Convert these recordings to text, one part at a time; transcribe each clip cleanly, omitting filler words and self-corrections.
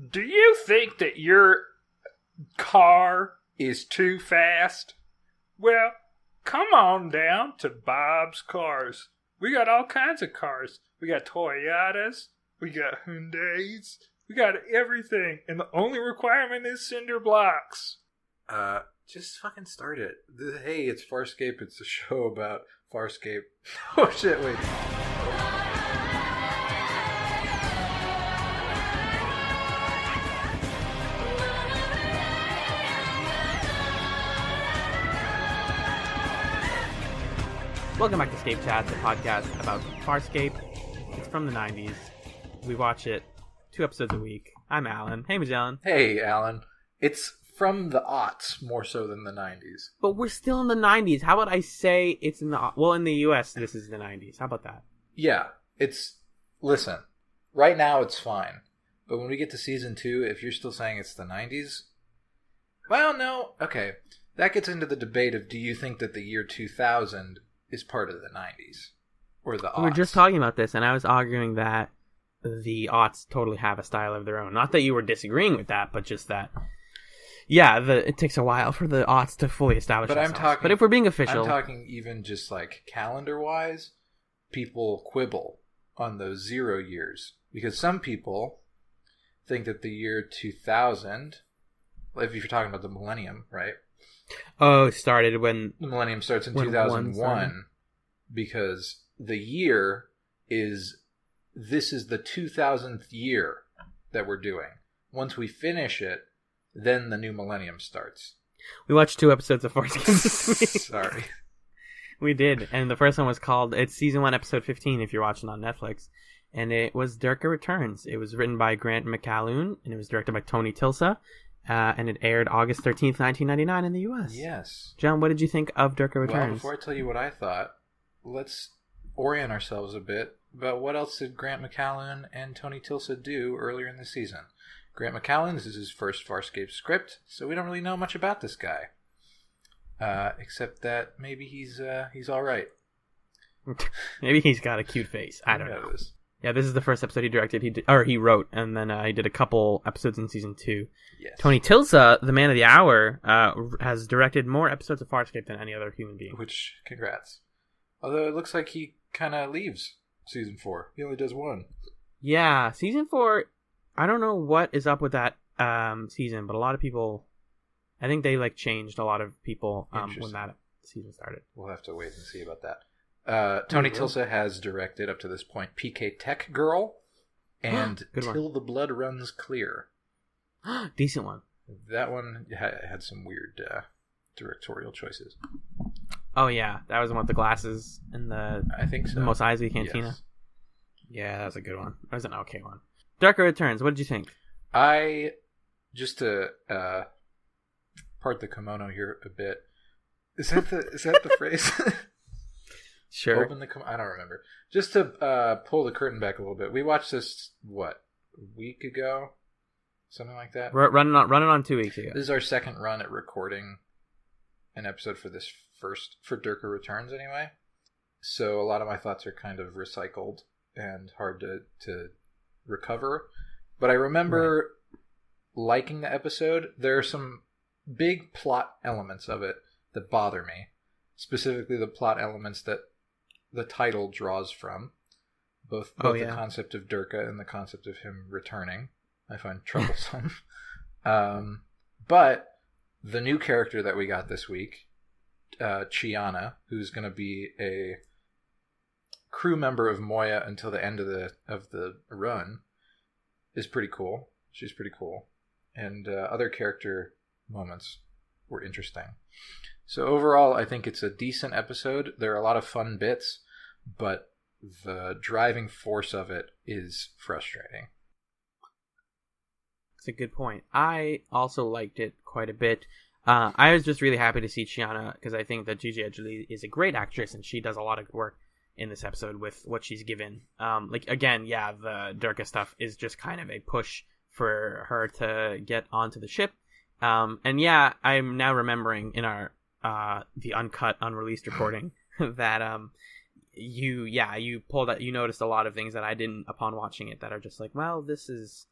Do you think that your car is too fast? Well, come on down to Bob's Cars. We got all kinds of cars. We got Toyotas. We got Hyundais. We got everything. And the only requirement is cinder blocks. Just fucking start it. Hey, it's Farscape. It's a show about Farscape. Oh shit, wait. Welcome back to ScapeChatz, a podcast about Farscape. It's from the 90s. We watch it 2 episodes a week. I'm Alan. Hey, Magellan. Hey, Alan. It's from the aughts more so than the 90s. But we're still in the 90s. How about I say it's in the... Well, in the US, this is the 90s. How about that? Yeah, listen, right now it's fine. But when we get to season 2, if you're still saying it's the 90s... Well, no. Okay. That gets into the debate of, do you think that the year 2000... is part of the 90s or the aughts. We were just talking about this, and I was arguing that the aughts totally have a style of their own. Not that you were disagreeing with that, but just that, yeah, it takes a while for the aughts to fully establish themselves. But if we're being official... I'm talking even just like calendar-wise, people quibble on those 0 years. Because some people think that the year 2000, if you're talking about the millennium, right? Oh, started when... The millennium starts in 2001 because the year is... This is the 2000th year that we're doing. Once we finish it, then the new millennium starts. We watched 2 episodes of Farscape this week. Sorry. We did, and the first one was called... It's Season 1, Episode 15 if you're watching on Netflix. And it was Durka Returns. It was written by Grant McCallum, and it was directed by Tony Tilsa. And it aired August 13th, 1999 in the U.S. Yes. John, what did you think of Durka Returns? Well, before I tell you what I thought, let's orient ourselves a bit about what else did Grant McCallum and Tony Tilsa do earlier in the season. Grant McCallum, this is his first Farscape script, so we don't really know much about this guy. Except that maybe he's all right. Maybe he's got a cute face. I don't know. Yeah, this is the first episode he directed. He wrote, and then he did a couple episodes in season 2. Yes. Tony Tilsa, the man of the hour, has directed more episodes of Farscape than any other human being. Which, congrats. Although it looks like he kind of leaves season 4. He only does 1. Yeah, season 4. I don't know what is up with that season, but a lot of people, I think they changed a lot of people when that season started. We'll have to wait and see about that. Tony Tilsa has directed up to this point PK Tech Girl and Till the Blood Runs Clear. Decent one. That one had some weird directorial choices. Oh yeah, that was the one with the glasses and I think so. The Mos Eisley Cantina. Yes. Yeah, that was a good one. That was an okay one. Durka Returns. What did you think? Just to part the kimono here a bit. Is that the phrase? Sure. I don't remember. Just to pull the curtain back a little bit. We watched this, a week ago? Something like that? Running on 2 weeks ago. This is our second run at recording an episode for this for Durka Returns anyway. So a lot of my thoughts are kind of recycled and hard to recover. But I remember liking the episode. There are some big plot elements of it that bother me. Specifically the plot elements that the title draws from, both the concept of Durka and the concept of him returning, I find troublesome. But the new character that we got this week, Chiana, who's going to be a crew member of Moya until the end of the run, is pretty cool. She's pretty cool, and other character moments were interesting. So overall, I think it's a decent episode. There are a lot of fun bits, but the driving force of it is frustrating. That's a good point. I also liked it quite a bit. I was just really happy to see Chiana because I think that Gigi Edgley is a great actress and she does a lot of good work in this episode with what she's given. The Durka stuff is just kind of a push for her to get onto the ship. I'm now remembering in our the uncut, unreleased recording that you pulled out, you noticed a lot of things that I didn't upon watching it that are just like, well, this is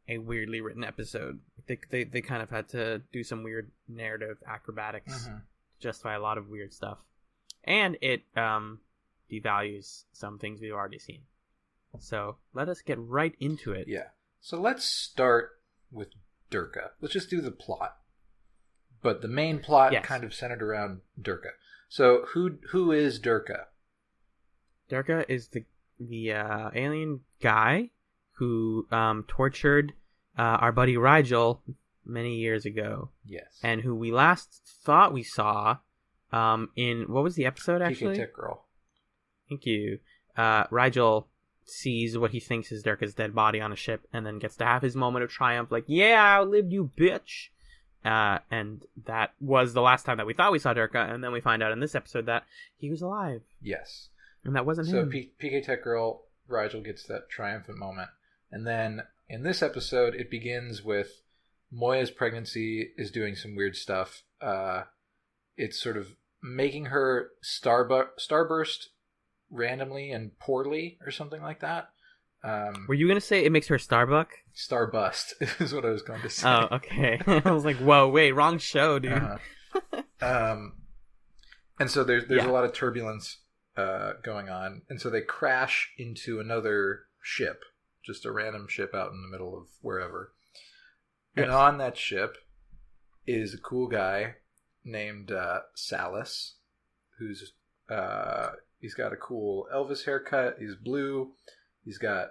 a weirdly written episode. They kind of had to do some weird narrative acrobatics to justify a lot of weird stuff. And it devalues some things we've already seen. So let us get right into it. Yeah. So let's start with Durka. Let's just do the plot. But the main plot kind of centered around Durka. So who is Durka? Durka is the alien guy who tortured our buddy Rigel many years ago. Yes. And who we last thought we saw in... What was the episode, actually? PK Tech Girl. Thank you. Rigel sees what he thinks is Durka's dead body on a ship and then gets to have his moment of triumph, like, yeah, I outlived you, bitch! And that was the last time that we thought we saw Durka, and then we find out in this episode that he was alive. Yes. And that wasn't so him. So PK Tech Girl, Rigel gets that triumphant moment. And then in this episode, it begins with Moya's pregnancy is doing some weird stuff. It's sort of making her starburst randomly and poorly or something like that. Were you going to say it makes her Starbuck? Starbust is what I was going to say. Oh, okay. I was like, whoa, wait, wrong show, dude. And so there's a lot of turbulence going on. And so they crash into another ship, just a random ship out in the middle of wherever. Yes. And on that ship is a cool guy named Salus, who's he's got a cool Elvis haircut. He's blue. He's got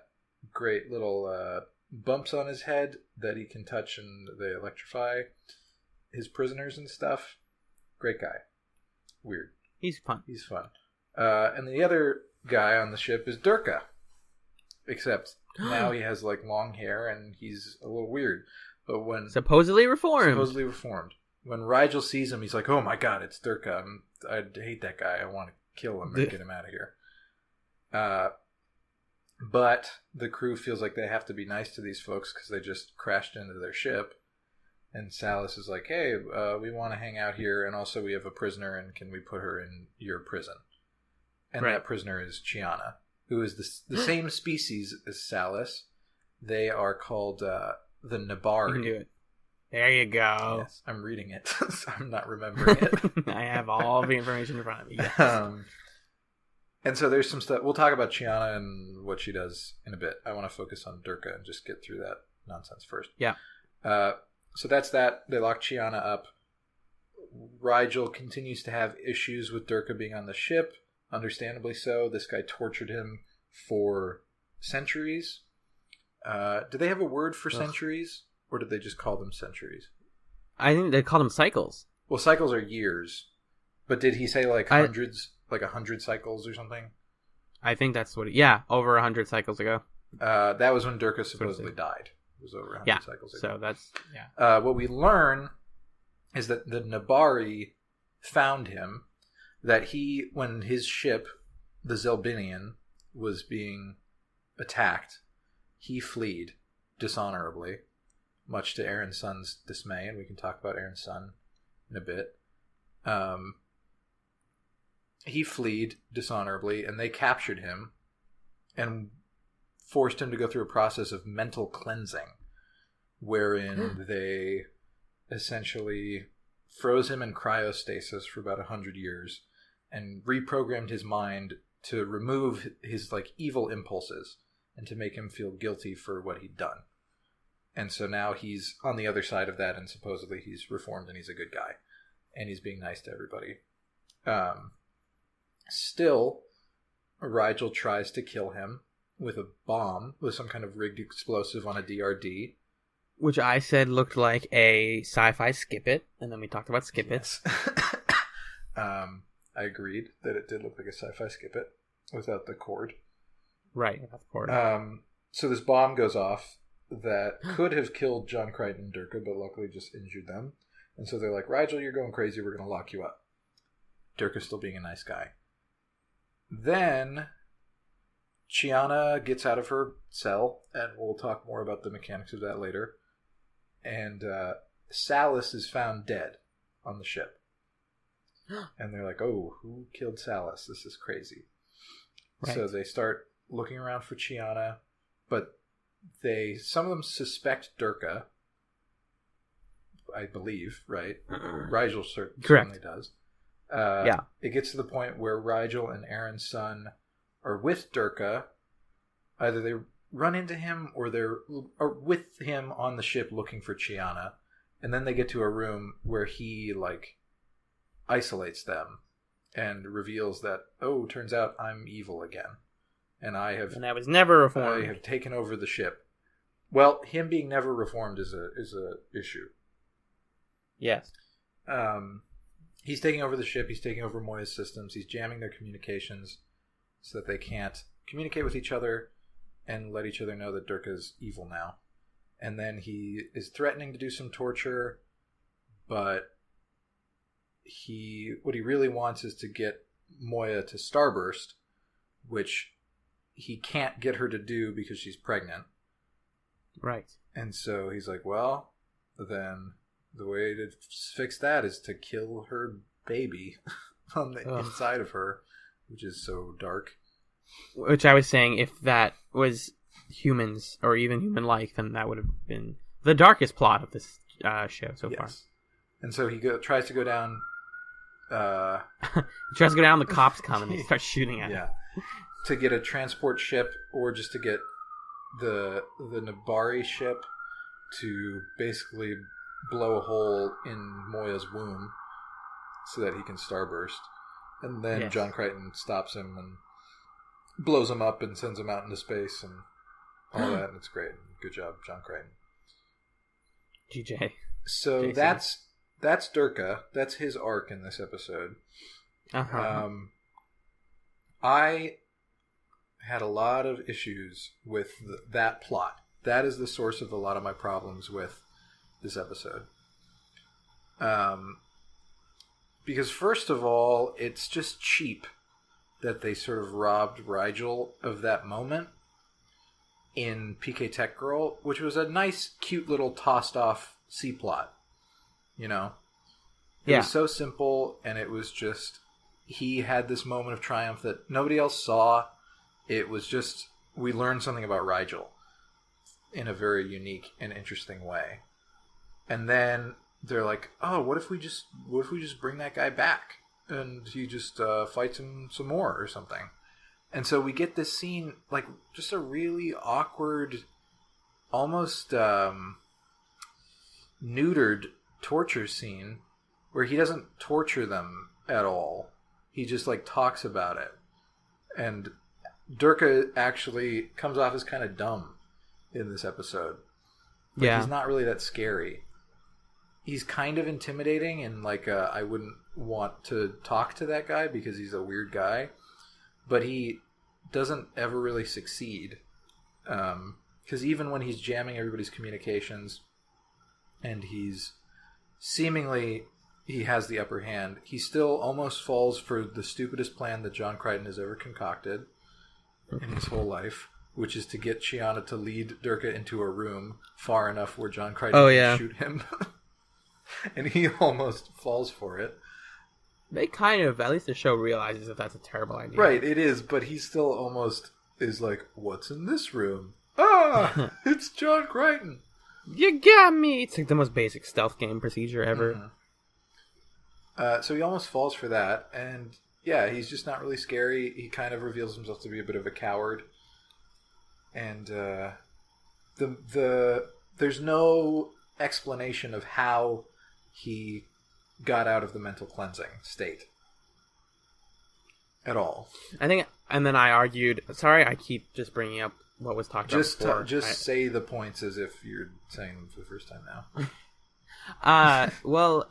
great little bumps on his head that he can touch and they electrify his prisoners and stuff. Great guy. Weird. He's fun. He's fun. And the other guy on the ship is Durka. Except now he has like long hair and he's a little weird. But when supposedly reformed. When Rigel sees him, he's like, "Oh my god, it's Durka! I hate that guy. I want to kill him and get him out of here." But the crew feels like they have to be nice to these folks because they just crashed into their ship. And Salus is like, "Hey, we want to hang out here, and also we have a prisoner, and can we put her in your prison?" And that prisoner is Chiana, who is the same species as Salus. They are called the Nabari. You can do it. There you go. Yes, I'm reading it, so I'm not remembering it. I have all the information in front of me. Yes. And so there's some stuff. We'll talk about Chiana and what she does in a bit. I want to focus on Durka and just get through that nonsense first. Yeah. So that's that. They lock Chiana up. Rigel continues to have issues with Durka being on the ship. Understandably so. This guy tortured him for centuries. Do they have a word for centuries? Or did they just call them centuries? I think they called them cycles. Well, cycles are years. But did he say like hundreds, like 100 cycles or something? I think that's what over 100 cycles ago. That was when Durka supposedly died. It was over 100 cycles ago. So that's, what we learn is that the Nabari found him, that when his ship, the Zelbinian, was being attacked, he fled dishonorably, much to Aaron's son's dismay, and we can talk about Aaron's son in a bit. He fled dishonorably, and they captured him and forced him to go through a process of mental cleansing, wherein they essentially froze him in cryostasis for about 100 years and reprogrammed his mind to remove his like evil impulses and to make him feel guilty for what he'd done. And so now he's on the other side of that, and supposedly he's reformed and he's a good guy. And he's being nice to everybody. Still, Rigel tries to kill him with a bomb, with some kind of rigged explosive on a DRD. Which I said looked like a sci-fi Skip It, and then we talked about Skip It. Yes. I agreed that it did look like a sci-fi Skip It without the cord. Right, without the cord. So this bomb goes off that could have killed John Crichton and Durka, but luckily just injured them. And so they're like, Rigel, you're going crazy. We're going to lock you up. Durka's still being a nice guy. Then Chiana gets out of her cell, and we'll talk more about the mechanics of that later. And Salus is found dead on the ship. And they're like, oh, who killed Salus? This is crazy. Right. So they start looking around for Chiana, but some of them suspect Durka, I believe, right? Rigel certainly does. Yeah. It gets to the point where Rigel and Aaron's son are with Durka. Either they run into him or they're with him on the ship looking for Chiana. And then they get to a room where he, like, isolates them and reveals that, oh, turns out I'm evil again. And I was never reformed. I have taken over the ship. Well, him being never reformed is a issue. Yes. He's taking over the ship. He's taking over Moya's systems. He's jamming their communications so that they can't communicate with each other and let each other know that Durka's evil now. And then he is threatening to do some torture, but what he really wants is to get Moya to starburst, which he can't get her to do because she's pregnant. Right. And so he's like, well, then the way to fix that is to kill her baby on the inside of her, which is so dark. Which I was saying, if that was humans or even human-like, then that would have been the darkest plot of this show so far. And so he tries to go down. He tries to go down. The cops come and they start shooting at him. Yeah, to get a transport ship, or just to get the Nabari ship to basically blow a hole in Moya's womb so that he can starburst. And then John Crichton stops him and blows him up and sends him out into space and all that, and it's great. Good job, John Crichton. GJ. So JC. that's Durka. That's his arc in this episode. Uh-huh. I had a lot of issues with that plot. That is the source of a lot of my problems with this episode. Because first of all, it's just cheap that they sort of robbed Rigel of that moment in PK Tech Girl, which was a nice, cute little tossed-off C-plot. You know? It was so simple, and it was just... He had this moment of triumph that nobody else saw. It was just... We learned something about Rigel in a very unique and interesting way. And then they're like, oh, what if we just bring that guy back? And he just fights him some more or something. And so we get this scene, like, just a really awkward, almost neutered torture scene where he doesn't torture them at all. He just, like, talks about it. And Durka actually comes off as kind of dumb in this episode. Like, he's not really that scary. He's kind of intimidating, and, like, I wouldn't want to talk to that guy because he's a weird guy. But he doesn't ever really succeed. Because even when he's jamming everybody's communications and he's seemingly... he has the upper hand, he still almost falls for the stupidest plan that John Crichton has ever concocted in his whole life, which is to get Chiana to lead Durka into a room far enough where John Crichton can shoot him. And he almost falls for it. They kind of, at least the show realizes that that's a terrible idea. Right, it is, but he still almost is like, what's in this room? Ah, it's John Crichton. You got me! It's like the most basic stealth game procedure ever. Mm-hmm. So he almost falls for that, and yeah, he's just not really scary. He kind of reveals himself to be a bit of a coward. And there's no explanation of how he got out of the mental cleansing state at all. I think, and then I argued. Sorry, I keep just bringing up what was talked about before. Say the points as if you're saying them for the first time now. Well,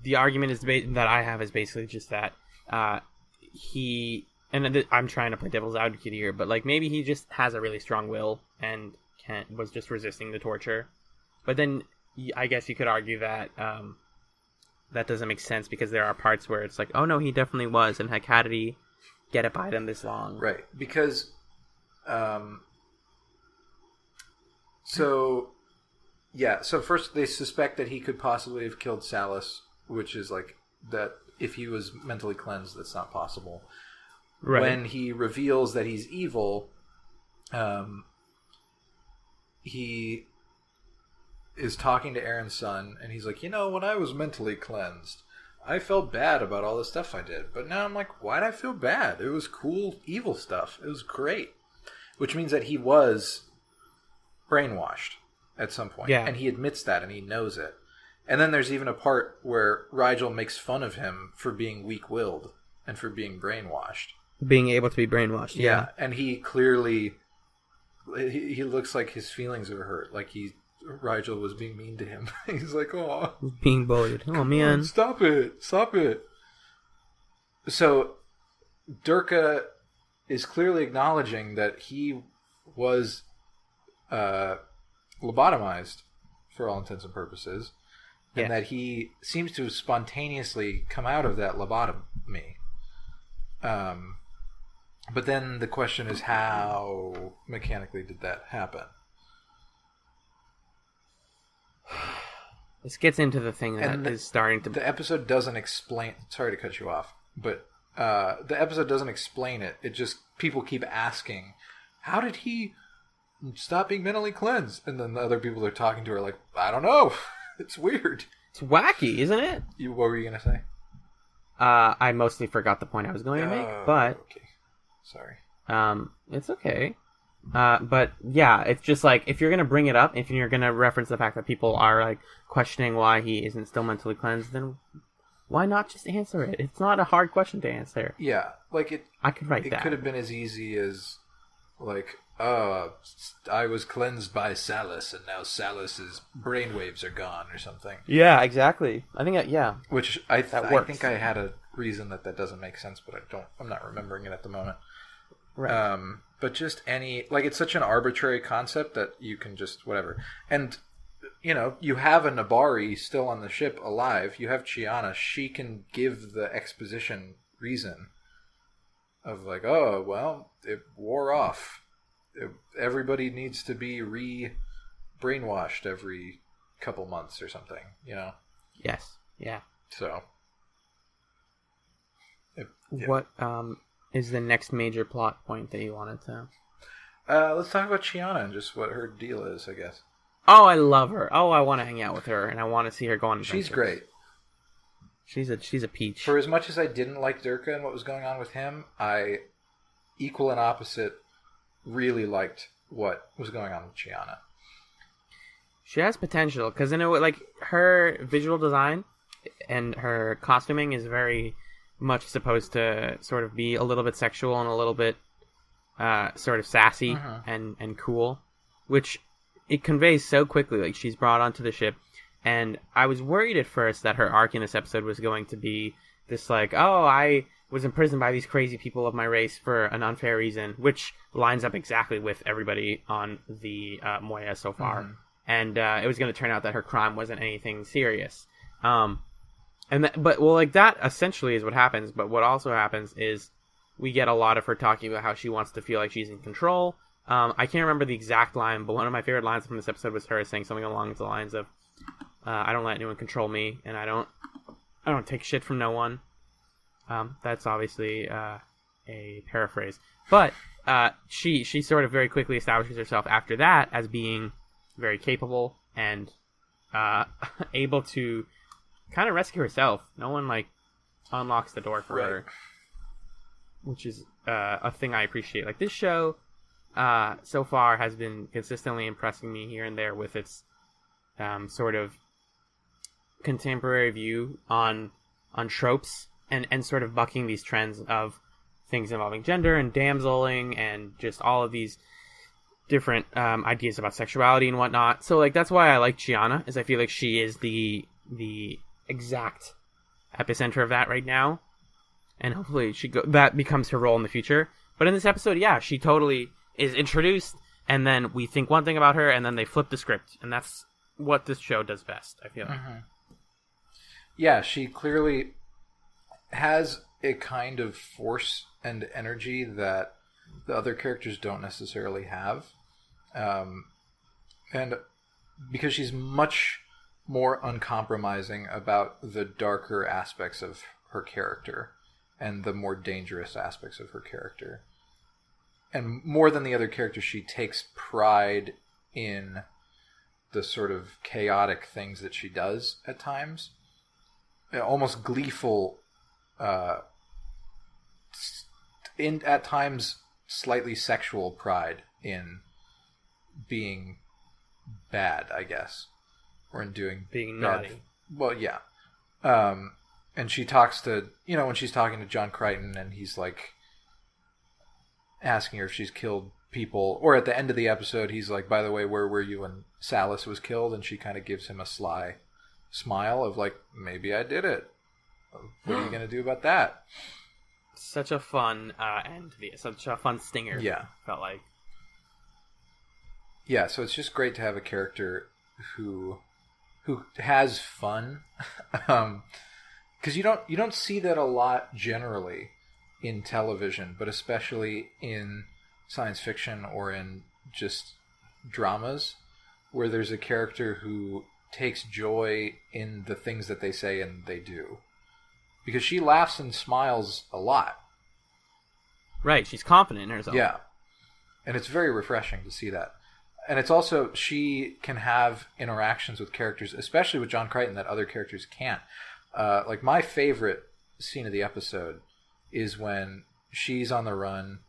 the argument is that I have is basically just that he, and I'm trying to play devil's advocate here, but like maybe he just has a really strong will and was just resisting the torture. But then I guess you could argue that that doesn't make sense because there are parts where it's like, oh no, he definitely was, and how did he get it by them this long? Right, because so first they suspect that he could possibly have killed Salus, which is like that if he was mentally cleansed, that's not possible. Right. When he reveals that he's evil, he is talking to Aaron's son, and he's like, when I was mentally cleansed, I felt bad about all the stuff I did. But now I'm like, why'd I feel bad? It was cool, evil stuff. It was great. Which means that he was brainwashed at some point. Yeah. And he admits that, and he knows it. And then there's even a part where Rigel makes fun of him for being weak-willed and for being brainwashed. Being able to be brainwashed, yeah. And he clearly... He looks like his feelings are hurt. Like Rigel was being mean to him. He's like, oh. Being bullied. Oh, man. Stop it. So, Durka is clearly acknowledging that he was lobotomized for all intents and purposes. And that he seems to have spontaneously come out of that lobotomy. But then the question is, how mechanically did that happen? This gets into the thing that is starting to... The episode doesn't explain... Sorry to cut you off, but the episode doesn't explain it. It just... People keep asking, how did he stop being mentally cleansed? And then the other people they're talking to are like, I don't know. It's weird. It's wacky, isn't it? What were you going to say? I mostly forgot the point I was going to make, but... Okay. Sorry. It's okay. But yeah, it's just like, if you're gonna bring it up, if you're gonna reference the fact that people are like questioning why he isn't still mentally cleansed, then why not just answer it? It's not a hard question to answer. Yeah, like it. I could write that. It could have been as easy as, like, I was cleansed by Salus, and now Salus's brainwaves are gone, or something. Yeah, exactly. I think yeah. Which I think I had a reason that doesn't make sense, but I'm not remembering it at the moment. Right. But just it's such an arbitrary concept that you can just whatever. And you have a Nabari still on the ship alive. You have Chiana. She can give the exposition reason of like, oh well, it wore off. Everybody needs to be brainwashed every couple months or something. Yes. Yeah. So. What is the next major plot point that you wanted to... Let's talk about Chiana and just what her deal is, I guess. Oh, I love her. Oh, I want to hang out with her, and I want to see her go on adventures. She's great. She's a peach. For as much as I didn't like Durka and what was going on with him, I, equal and opposite, really liked what was going on with Chiana. She has potential, because her visual design and her costuming is very much supposed to sort of be a little bit sexual and a little bit sort of sassy and cool, which it conveys so quickly. Like, she's brought onto the ship, and I was worried at first that her arc in this episode was going to be this, like, oh, I was imprisoned by these crazy people of my race for an unfair reason, which lines up exactly with everybody on the Moya so far. And it was going to turn out that her crime wasn't anything serious. That essentially is what happens. But what also happens is we get a lot of her talking about how she wants to feel like she's in control. I can't remember the exact line, but one of my favorite lines from this episode was her saying something along the lines of, "I don't let anyone control me, and I don't take shit from no one." That's obviously a paraphrase, but she sort of very quickly establishes herself after that as being very capable and able to kind of rescue herself. No one unlocks the door for her, which is a thing I appreciate. Like, this show so far has been consistently impressing me here and there with its sort of contemporary view on tropes and sort of bucking these trends of things involving gender and damseling and just all of these different ideas about sexuality and whatnot. So that's why I like Chiana, is I feel like she is the exact epicenter of that right now, and hopefully that becomes her role in the future. But in this episode, she totally is introduced, and then we think one thing about her, and then they flip the script, and that's what this show does best, I feel like. Yeah, she clearly has a kind of force and energy that the other characters don't necessarily have. And because she's much more uncompromising about the darker aspects of her character and the more dangerous aspects of her character. And more than the other characters, she takes pride in the sort of chaotic things that she does at times. Almost gleeful, at times slightly sexual pride in being bad, I guess, or in being bad. naughty. Well, yeah. And she talks to, when she's talking to John Crichton, and he's like asking her if she's killed people, or at the end of the episode, he's like, by the way, where were you when Salas was killed? And she kind of gives him a sly smile of like, maybe I did it. What are you going to do about that? Such a fun end. Such a fun stinger. Yeah. Felt like. Yeah, so it's just great to have a character who has fun. Because you don't see that a lot generally in television, but especially in science fiction or in just dramas, where there's a character who takes joy in the things that they say and they do. Because she laughs and smiles a lot. Right, she's confident in herself. Yeah. And it's very refreshing to see that. And it's also, she can have interactions with characters, especially with John Crichton, that other characters can't. Like, my favorite scene of the episode is when she's on the run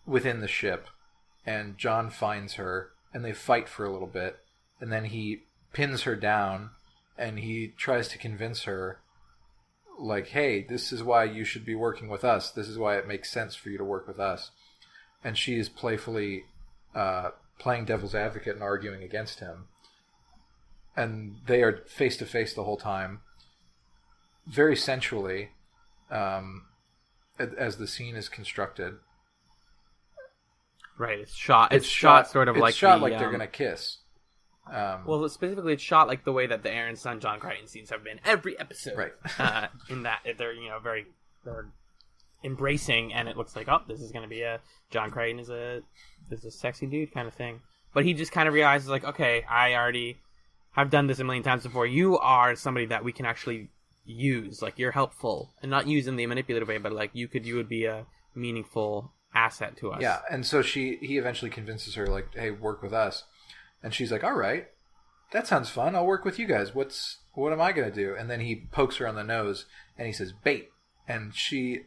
within the ship, and John finds her, and they fight for a little bit, and then he pins her down, and he tries to convince her, like, hey, this is why you should be working with us. This is why it makes sense for you to work with us. And she is playfully playing devil's advocate and arguing against him. And they are face to face the whole time, very sensually, as the scene is constructed. Right, it's shot sort of it's like shot like they're gonna kiss. Well, specifically, it's shot like the way that the Aaron Son John Crichton scenes have been every episode. Right. In that they're they're embracing, and it looks like, oh, this is going to be a John Crichton is a sexy dude kind of thing. But he just kind of realizes, like, okay, I already have done this a million times before. You are somebody that we can actually use. Like, you're helpful, and not use in the manipulative way, but like you would be a meaningful asset to us. Yeah, and so he eventually convinces her, like, hey, work with us. And she's like, all right, that sounds fun. I'll work with you guys. What am I going to do? And then he pokes her on the nose and he says, bait. And she,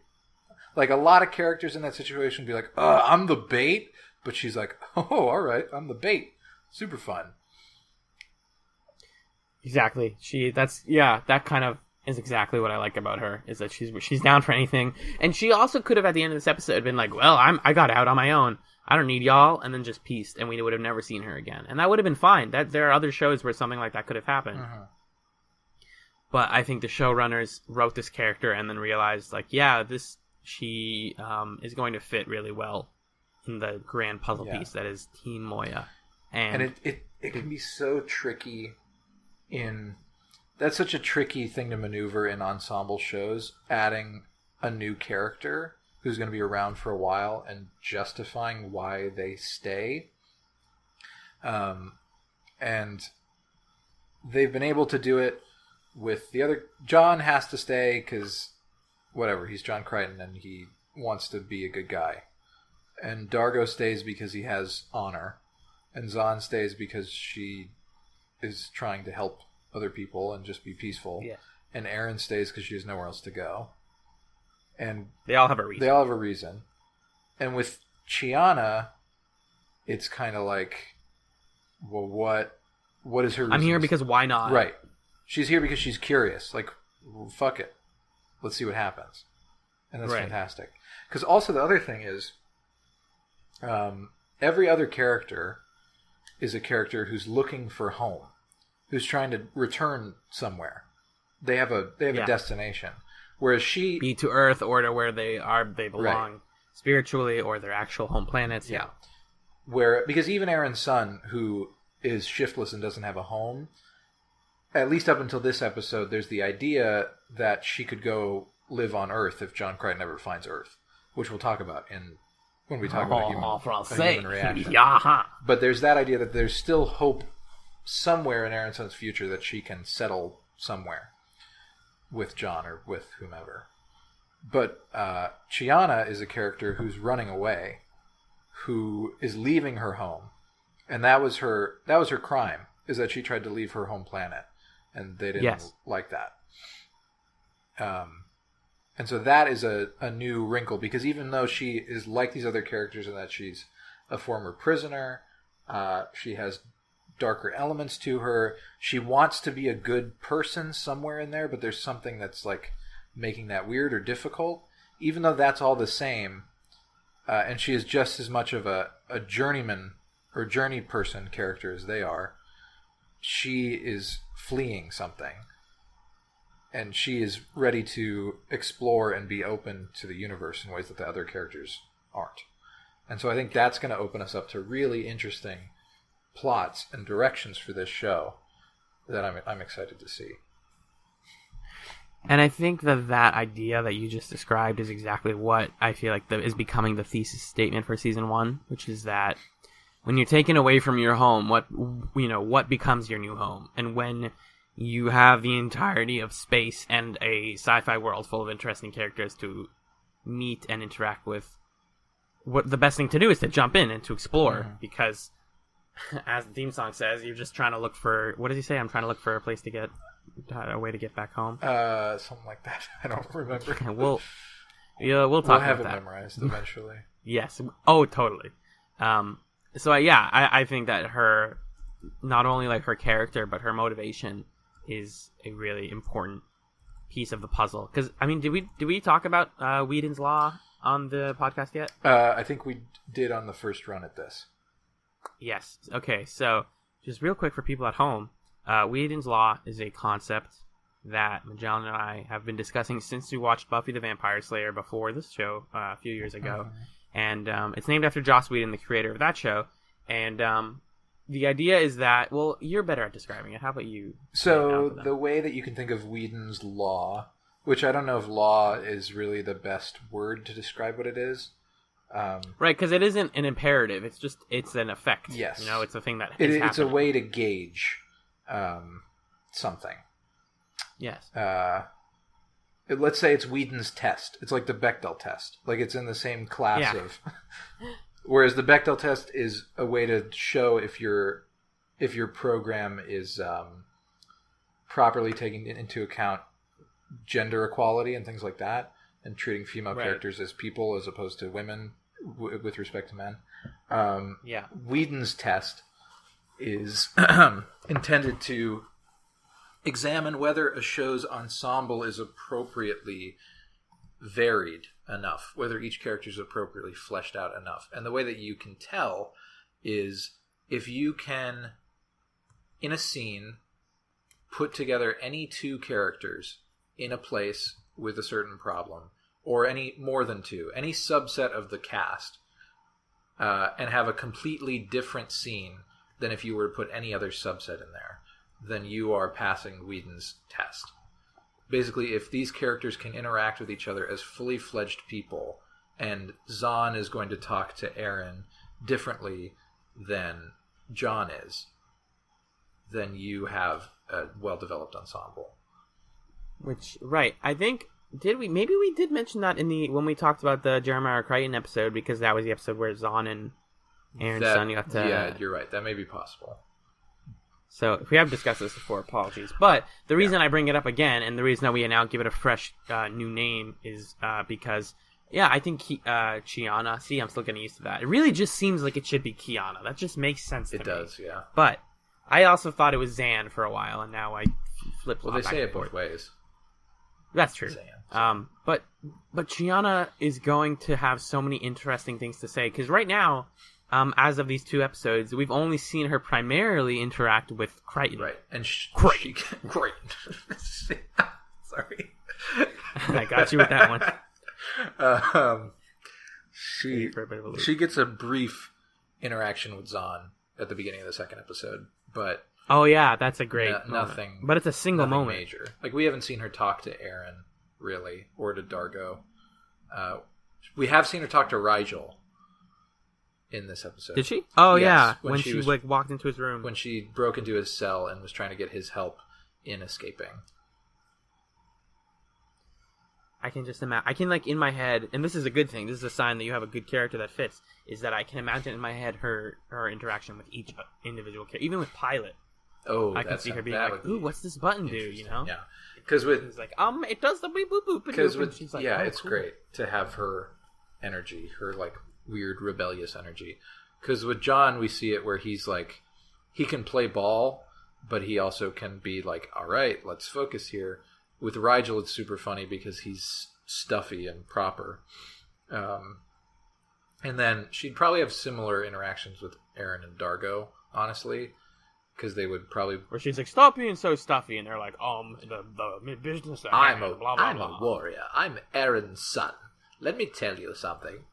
like, a lot of characters in that situation would be like, I'm the bait. But she's like, oh, all right, I'm the bait. Super fun. Exactly. That kind of is exactly what I like about her, is that she's down for anything. And she also could have, at the end of this episode, been like, well, I got out on my own. I don't need y'all, and then just pieced, and we would have never seen her again. And that would have been fine. There are other shows where something like that could have happened. Uh-huh. But I think the showrunners wrote this character and then realized, like, yeah, she is going to fit really well in the grand puzzle piece that is Team Moya. And it can be so tricky that's such a tricky thing to maneuver in ensemble shows, adding a new character who's going to be around for a while and justifying why they stay. And they've been able to do it with the other. John has to stay because, whatever, he's John Crichton and he wants to be a good guy. And Dargo stays because he has honor. And Zahn stays because she is trying to help other people and just be peaceful. Yeah. And Erin stays because she has nowhere else to go. And they all have a reason. And with Chiana, it's kind of like, well, what is her reason? I'm here because why not? Right. She's here because she's curious. Like, well, fuck it. Let's see what happens. And that's fantastic. Because also the other thing is, every other character is a character who's looking for home, who's trying to return somewhere. They have a destination. Whereas she... Be to Earth or to where they belong spiritually, or their actual home planets. Yeah. Because even Aaron's son, who is shiftless and doesn't have a home, at least up until this episode, there's the idea that she could go live on Earth if John Crichton ever finds Earth, which we'll talk about when we talk about a human reaction. Yeah. But there's that idea that there's still hope somewhere in Aaron's son's future that she can settle somewhere with John or with whomever. But Chiana is a character who's running away, who is leaving her home, And that was her crime, is that she tried to leave her home planet, and they didn't like that. And so that is a new wrinkle, because even though she is like these other characters in that she's a former prisoner, she has darker elements to her. She wants to be a good person somewhere in there, but there's something that's like making that weird or difficult. Even though that's all the same, and she is just as much of a journeyman or journey person character as they are, she is fleeing something. And she is ready to explore and be open to the universe in ways that the other characters aren't. And so I think that's going to open us up to really interesting plots and directions for this show that I'm excited to see. And I think that idea that you just described is exactly what I feel like is becoming the thesis statement for season 1, which is that when you're taken away from your home, what becomes your new home? And when you have the entirety of space and a sci-fi world full of interesting characters to meet and interact with, what the best thing to do is to jump in and to explore, because as the theme song says, you're just trying to look for, what does he say? I'm trying to look for a place to get, a way to get back home. Something like that. I don't remember. we'll talk about have it that. memorized eventually. Yes. Oh, totally. So I think that her, not only like her character, but her motivation is a really important piece of the puzzle. Because I mean, did we talk about Whedon's Law on the podcast yet? I think we did on the first run at this. Yes. Okay. So just real quick for people at home, Whedon's Law is a concept that Magellan and I have been discussing since we watched Buffy the Vampire Slayer before this show a few years ago. And it's named after Joss Whedon, the creator of that show. And the idea is that, well, you're better at describing it. How about you? So the way that you can think of Whedon's Law, which I don't know if law is really the best word to describe what it is. Right, because it isn't an imperative. It's an effect. Yes. It's a thing that it's a way to gauge something. Yes. Let's say it's Whedon's test. It's like the Bechdel test. Like it's in the same class of... Whereas the Bechdel test is a way to show if your program is properly taking into account gender equality and things like that, and treating female characters as people as opposed to women with respect to men. Whedon's test is intended to examine whether a show's ensemble is appropriately varied enough, whether each character is appropriately fleshed out enough. And the way that you can tell is if you can, in a scene, put together any two characters in a place with a certain problem, or any more than two, any subset of the cast, and have a completely different scene than if you were to put any other subset in there, then you are passing Whedon's test. Basically, if these characters can interact with each other as fully fledged people, and Zahn is going to talk to Aaron differently than John is, then you have a well-developed ensemble. Which, right, I think, maybe we did mention that when we talked about the Jeremiah Crichton episode, because that was the episode where Zahn and Aaron's son got to... Yeah, you're right, that may be possible. So, if we have discussed this before, apologies. But the reason I bring it up again, and the reason that we now give it a fresh new name, is because, I think Chiana, see, I'm still getting used to that. It really just seems like it should be Kiana. That just makes sense to me. It does, yeah. But I also thought it was Zan for a while, and now I flip-flop. Well, they say it both ways. That's true. Zan, so. But Chiana is going to have so many interesting things to say, because right now... as of these two episodes, we've only seen her primarily interact with Crichton. Right. And Crichton. Sorry. I got you with that one. She gets a brief interaction with Zahn at the beginning of the second episode, but... Oh, yeah, that's a great nothing. But it's a single moment. Major. Like, we haven't seen her talk to Aaron, really, or to Dargo. We have seen her talk to Rigel in this episode. Did she? Oh, yes, yeah. When she walked into his room. When she broke into his cell and was trying to get his help in escaping. I can just imagine. I can in my head, and this is a good thing. This is a sign that you have a good character that fits. Is that I can imagine in my head her interaction with each individual character, even with Pilot. Oh, I can see her being like, "Ooh, what's this button do?" You know? Yeah, because it's like, it does the beep boop boop. Because with she's like, it's cool. great to have her energy, her weird rebellious energy. Because with John, we see it where he's he can play ball, but he also can be all right, let's focus here. With Rigel, it's super funny because he's stuffy and proper. And then she'd probably have similar interactions with Aaron and Dargo, honestly, because they would probably... Where she's like, stop being so stuffy, and they're like, the business... I'm a warrior. I'm Aaron's son. Let me tell you something.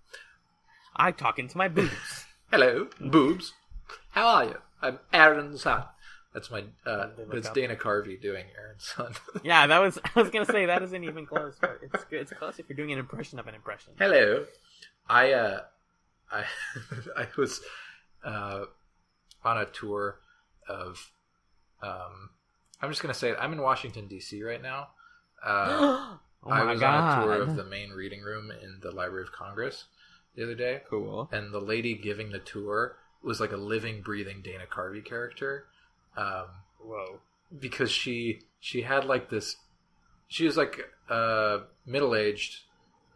I talk into my boobs. Hello, boobs. How are you? I'm Aaron's son. That's that's Dana Carvey doing Aaron's son. Yeah, I was gonna say that isn't even close, but it's good. It's close if you're doing an impression of an impression. Hello, I was on a tour of I'm just gonna say it. I'm in Washington D.C. right now. Oh I my was God. on a tour of the main reading room in the Library of Congress the other day. Cool. And the lady giving the tour was like a living, breathing Dana Carvey character. Whoa. Because she had this... She was middle-aged,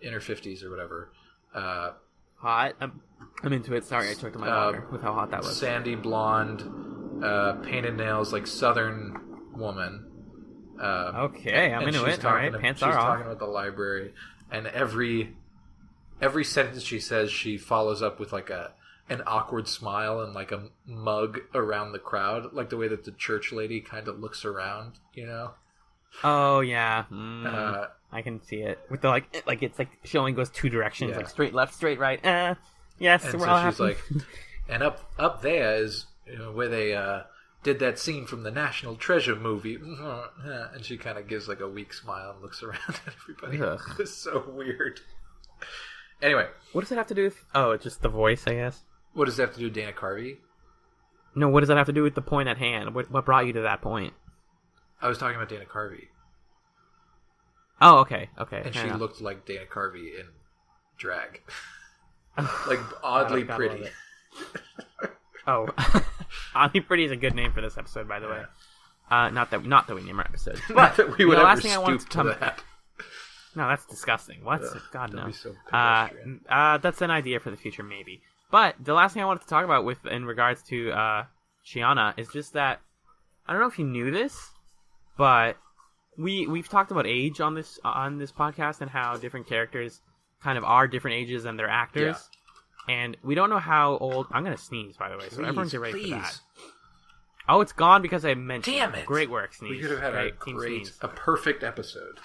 in her 50s or whatever. Hot. I'm into it. Sorry, I choked on my water with how hot that was. Sandy blonde, painted nails, southern woman. Okay, I'm into it. All right, pants are off. She's talking about the library, and every sentence she says, she follows up with an awkward smile and a mug around the crowd, the way that the church lady kind of looks around, you know? Oh yeah, I can see it with the it's she only goes two directions, Yeah. Straight left, straight right. Yes, And we're so all she's happy. and up there is where they did that scene from the National Treasure movie, and she kind of gives a weak smile and looks around at everybody. Ugh. It's so weird. Anyway, What does it have to do with? Oh, it's just the voice, I guess. what does that have to do with Dana Carvey? No, what does that have to do with the point at hand? What brought you to that point? I was talking about Dana Carvey. Oh, okay. And she fair enough. looked like Dana Carvey in drag. Gotta Oddly love pretty. it. Oh, Oddly Pretty is a good name for this episode, by the way. Not that we name our episode. Not that we would the ever last thing I wanted stoop to come to that. No, that's disgusting. What? Ugh, God, that'd no. be so pedestrian. That's an idea for the future, maybe. But the last thing I wanted to talk about in regards to Shiana is just that I don't know if you knew this, but we've talked about age on this podcast and how different characters kind of are different ages than their actors. Yeah. And we don't know how old... I'm going to sneeze, by the way, so everyone get ready for that. Oh, it's gone because I mentioned Damn it. Great work, Sneeze. We could have had a perfect episode.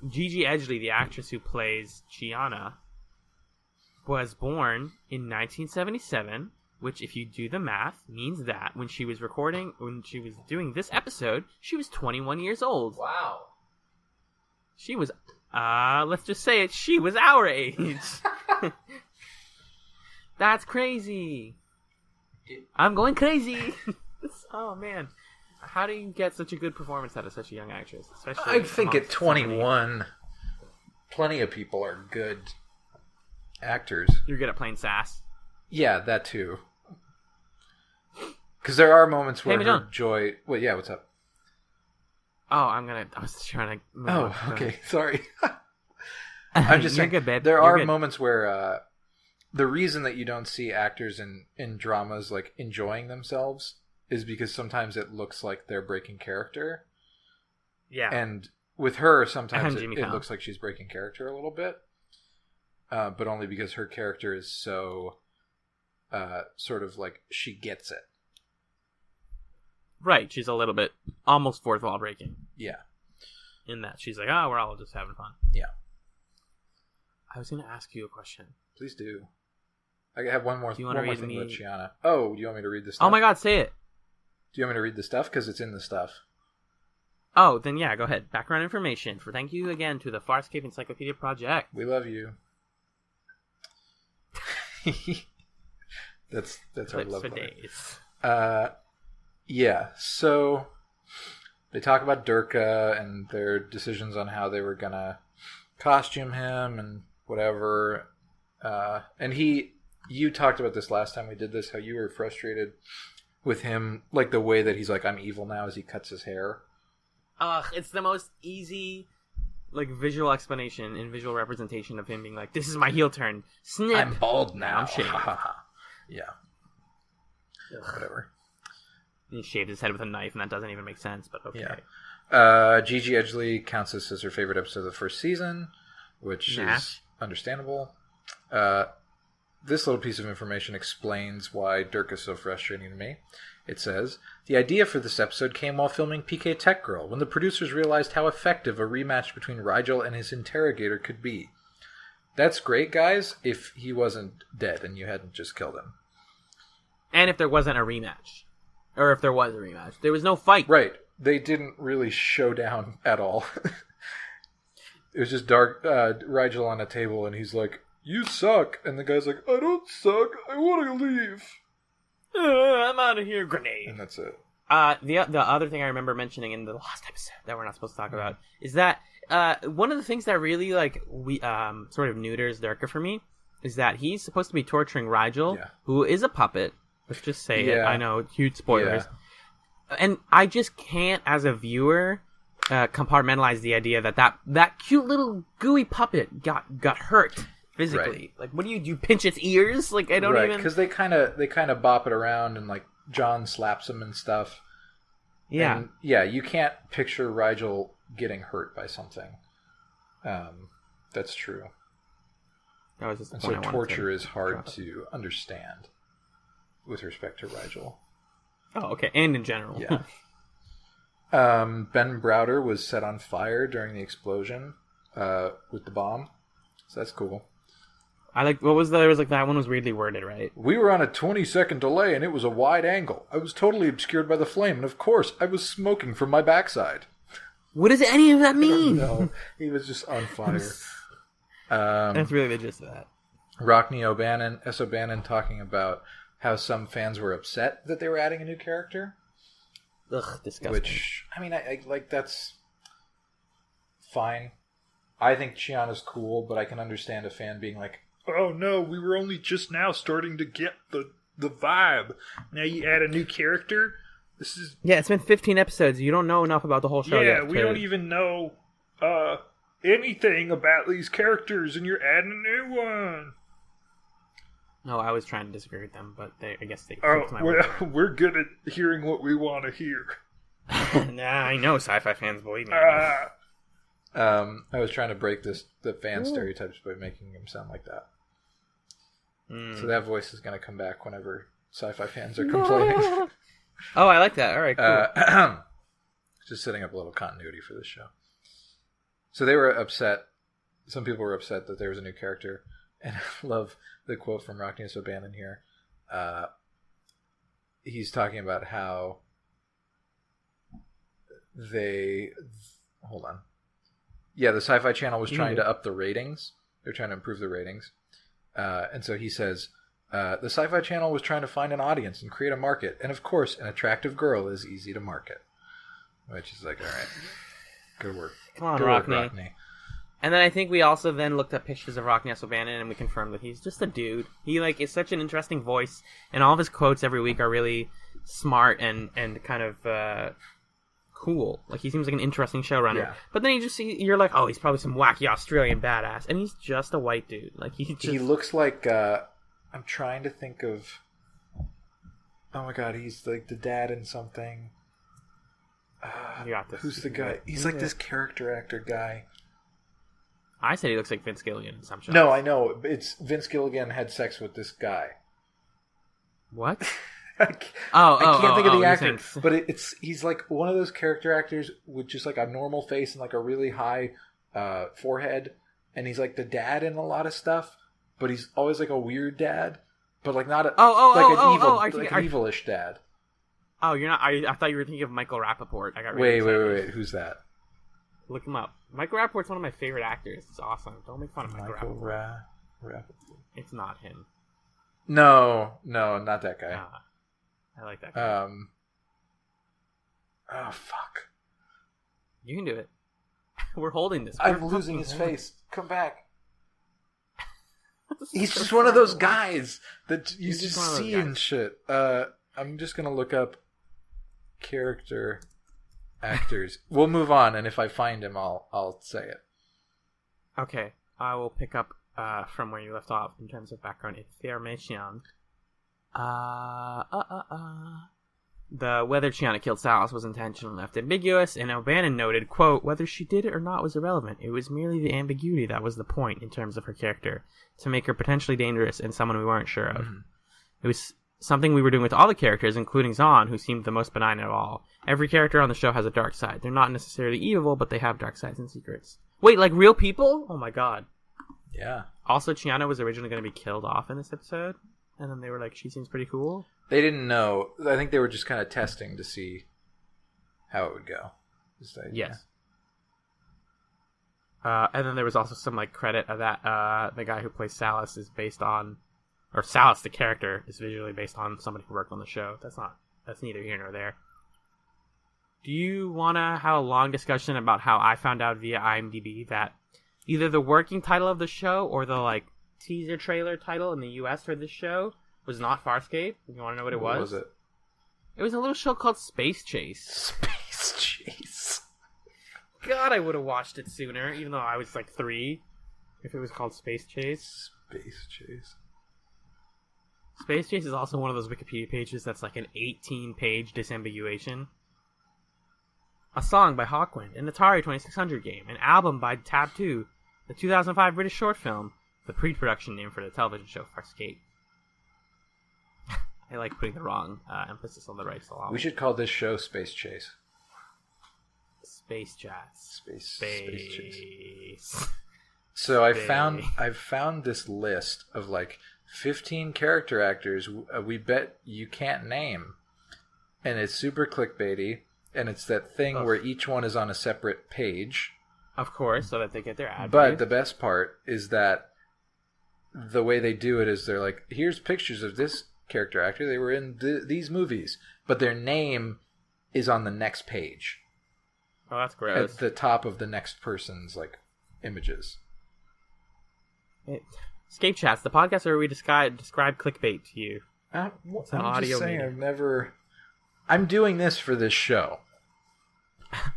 Gigi Edgley, the actress who plays Chiana, was born in 1977, which, if you do the math, means that when she was doing this episode, she was 21 years old. Wow. She was, let's just say it, she was our age. That's crazy. I'm going crazy. Oh, man. How do you get such a good performance out of such a young actress? Especially I think at 21, plenty of people are good actors. You're good at playing sass. Yeah, that too. Because there are moments where John. joy... Well, yeah, what's up? Oh, I was trying to... Oh, okay. Sorry. I'm just saying, good, babe. There You're are good. moments where the reason that you don't see actors in dramas enjoying themselves is because sometimes it looks like they're breaking character. Yeah. And with her, sometimes it Fallon. looks like she's breaking character a little bit. But only because her character is so sort of she gets it. Right, she's a little bit almost fourth wall breaking. Yeah. In that she's like, we're all just having fun. Yeah. I was going to ask you a question. Please do. I have one more, Do you want to read thing me... about Chiana. Oh, do you want me to read the stuff? Oh my god, say it. Do you want me to read the stuff? Because it's in the stuff. Oh, then yeah, go ahead. Background information. Thank you again to the Farscape Encyclopedia Project. We love you. That's our Clips love for letter. days. Yeah, so they talk about Durka and their decisions on how they were gonna costume him and whatever. And you talked about this last time we did this, how you were frustrated with him, like the way that he's like, I'm evil now, as he cuts his hair. It's the most easy, like, visual explanation and visual representation of him being like, this is my heel turn. Snip. I'm bald now. I'm shaved. Yeah. Whatever. He shaved his head with a knife, and that doesn't even make sense, but okay. Yeah. Gigi Edgley counts this as her favorite episode of the first season, which is understandable. This little piece of information explains why Durka is so frustrating to me. It says, the idea for this episode came while filming PK Tech Girl, when the producers realized how effective a rematch between Rigel and his interrogator could be. That's great, guys, if he wasn't dead and you hadn't just killed him. And if there wasn't a rematch. Or if there was a rematch. There was no fight. Right. They didn't really show down at all. It was just Rigel on a table, and he's like, you suck. And the guy's like, I don't suck. I want to leave. I'm out of here. Grenade. And that's it. The other thing I remember mentioning in the last episode that we're not supposed to talk about is that one of the things that really sort of neuters Durka for me is that he's supposed to be torturing Rigel, who is a puppet. Let's just say it. I know, huge spoilers. Yeah. And I just can't, as a viewer, compartmentalize the idea that cute little gooey puppet got hurt physically. Right. Like, what do? You pinch its ears? Like, I don't even... because they kind of bop it around, and like John slaps him and stuff. Yeah. And, yeah, you can't picture Rigel getting hurt by something. That's true. That was just and so torture is hard to understand with respect to Rigel. Oh, okay. And in general. Yeah. Ben Browder was set on fire during the explosion with the bomb. So that's cool. There was like, that one was weirdly worded, right? We were on a 20-second delay, and it was a wide angle. I was totally obscured by the flame, and of course, I was smoking from my backside. What does any of that mean? No, he was just on fire. That's really the gist of that. Rockne O'Bannon talking about how some fans were upset that they were adding a new character. Ugh, disgusting. Which, I mean, I like, that's fine. I think Chiana's cool, but I can understand a fan being like, oh no, we were only just now starting to get the vibe. Now you add a new character? This is... Yeah, it's been 15 episodes. You don't know enough about the whole show yet. Yeah, we don't even know anything about these characters, and you're adding a new one. No, I was trying to disagree with them, but I guess they... We're good at hearing what we want to hear. Nah, I know sci-fi fans, believe me. I was trying to break the fan stereotypes by making him sound like that. So that voice is going to come back whenever sci-fi fans are complaining. Oh, I like that. All right, cool. Just setting up a little continuity for this show. So they were upset. Some people were upset that there was a new character. And I love the quote from Rockne O'Bannon here. He's talking about how hold on. Yeah, the Sci-Fi Channel was trying to up the ratings. They're trying to improve the ratings. And so he says, the Sci-Fi Channel was trying to find an audience and create a market. And of course, an attractive girl is easy to market. Which is like, all right. Good work. Come on, Rockne. And then I think we also then looked at pictures of Rockne O'Bannon and we confirmed that he's just a dude. He is such an interesting voice. And all of his quotes every week are really smart and kind of... cool. Like, he seems like an interesting showrunner. Yeah. But then you're like, oh, he's probably some wacky Australian badass. And he's just a white dude. Like, he looks like, I'm trying to think of, oh my god, he's like the dad in something. You got this. Who's the guy? He's like this character actor guy. I said he looks like Vince Gilligan in some shows. No, I know. It's Vince Gilligan had sex with this guy. What? I can't think of the actor, but he's like one of those character actors with just like a normal face and like a really high forehead, and he's like the dad in a lot of stuff, but he's always like a weird dad, but like not an evilish dad. Oh, you're not. I thought you were thinking of Michael Rappaport. I got wait. Who's that? Look him up. Michael Rappaport's one of my favorite actors. It's awesome. Don't make fun of Michael Rappaport. It's not him. No, not that guy. I like that guy. Oh, fuck. You can do it. We're holding this. I'm losing his face. Come back. He's just one of those guys that you just see and shit. I'm just going to look up character actors. We'll move on, and if I find him, I'll say it. Okay. I will pick up from where you left off in terms of background information. The whether Chiana killed Salas was intentionally left ambiguous, and O'Bannon noted, quote, whether she did it or not was irrelevant. It was merely the ambiguity that was the point in terms of her character, to make her potentially dangerous and someone we weren't sure of. Mm-hmm. It was something we were doing with all the characters, including Zahn, who seemed the most benign of all. Every character on the show has a dark side. They're not necessarily evil, but they have dark sides and secrets. Wait, like real people? Oh my god. Yeah. Also, Chiana was originally going to be killed off in this episode, and then they were like, she seems pretty cool. They didn't know. I think they were just kind of testing to see how it would go. Yes. And then there was also some like credit of that the guy who plays Salas is based on, or Salas the character is visually based on somebody who worked on the show. That's neither here nor there. Do you want to have a long discussion about how I found out via IMDb that either the working title of the show or the like teaser trailer title in the US for this show was not Farscape? You want to know what it was? What was it? It was a little show called Space Chase. Space Chase. God, I would have watched it sooner, even though I was like 3, if it was called Space Chase. Space Chase. Space Chase is also one of those Wikipedia pages that's like an 18-page disambiguation. A song by Hawkwind, an Atari 2600 game, an album by Tab 2, the 2005 British short film, the pre-production name for the television show Farscape. I like putting the wrong emphasis on the right syllable. We should call this show Space Chase. ScapeChatz. Space Chase. So I've found this list of like 15 character actors we bet you can't name, and it's super clickbaity, and it's that thing where each one is on a separate page. Of course, so that they get their ad. But the best part is that the way they do it is they're like, here's pictures of this character actor. They were in these movies, but their name is on the next page. Oh, that's gross. At the top of the next person's like images. ScapeChatz, the podcast where we describe clickbait to you. I'm just saying, I'm doing this for this show.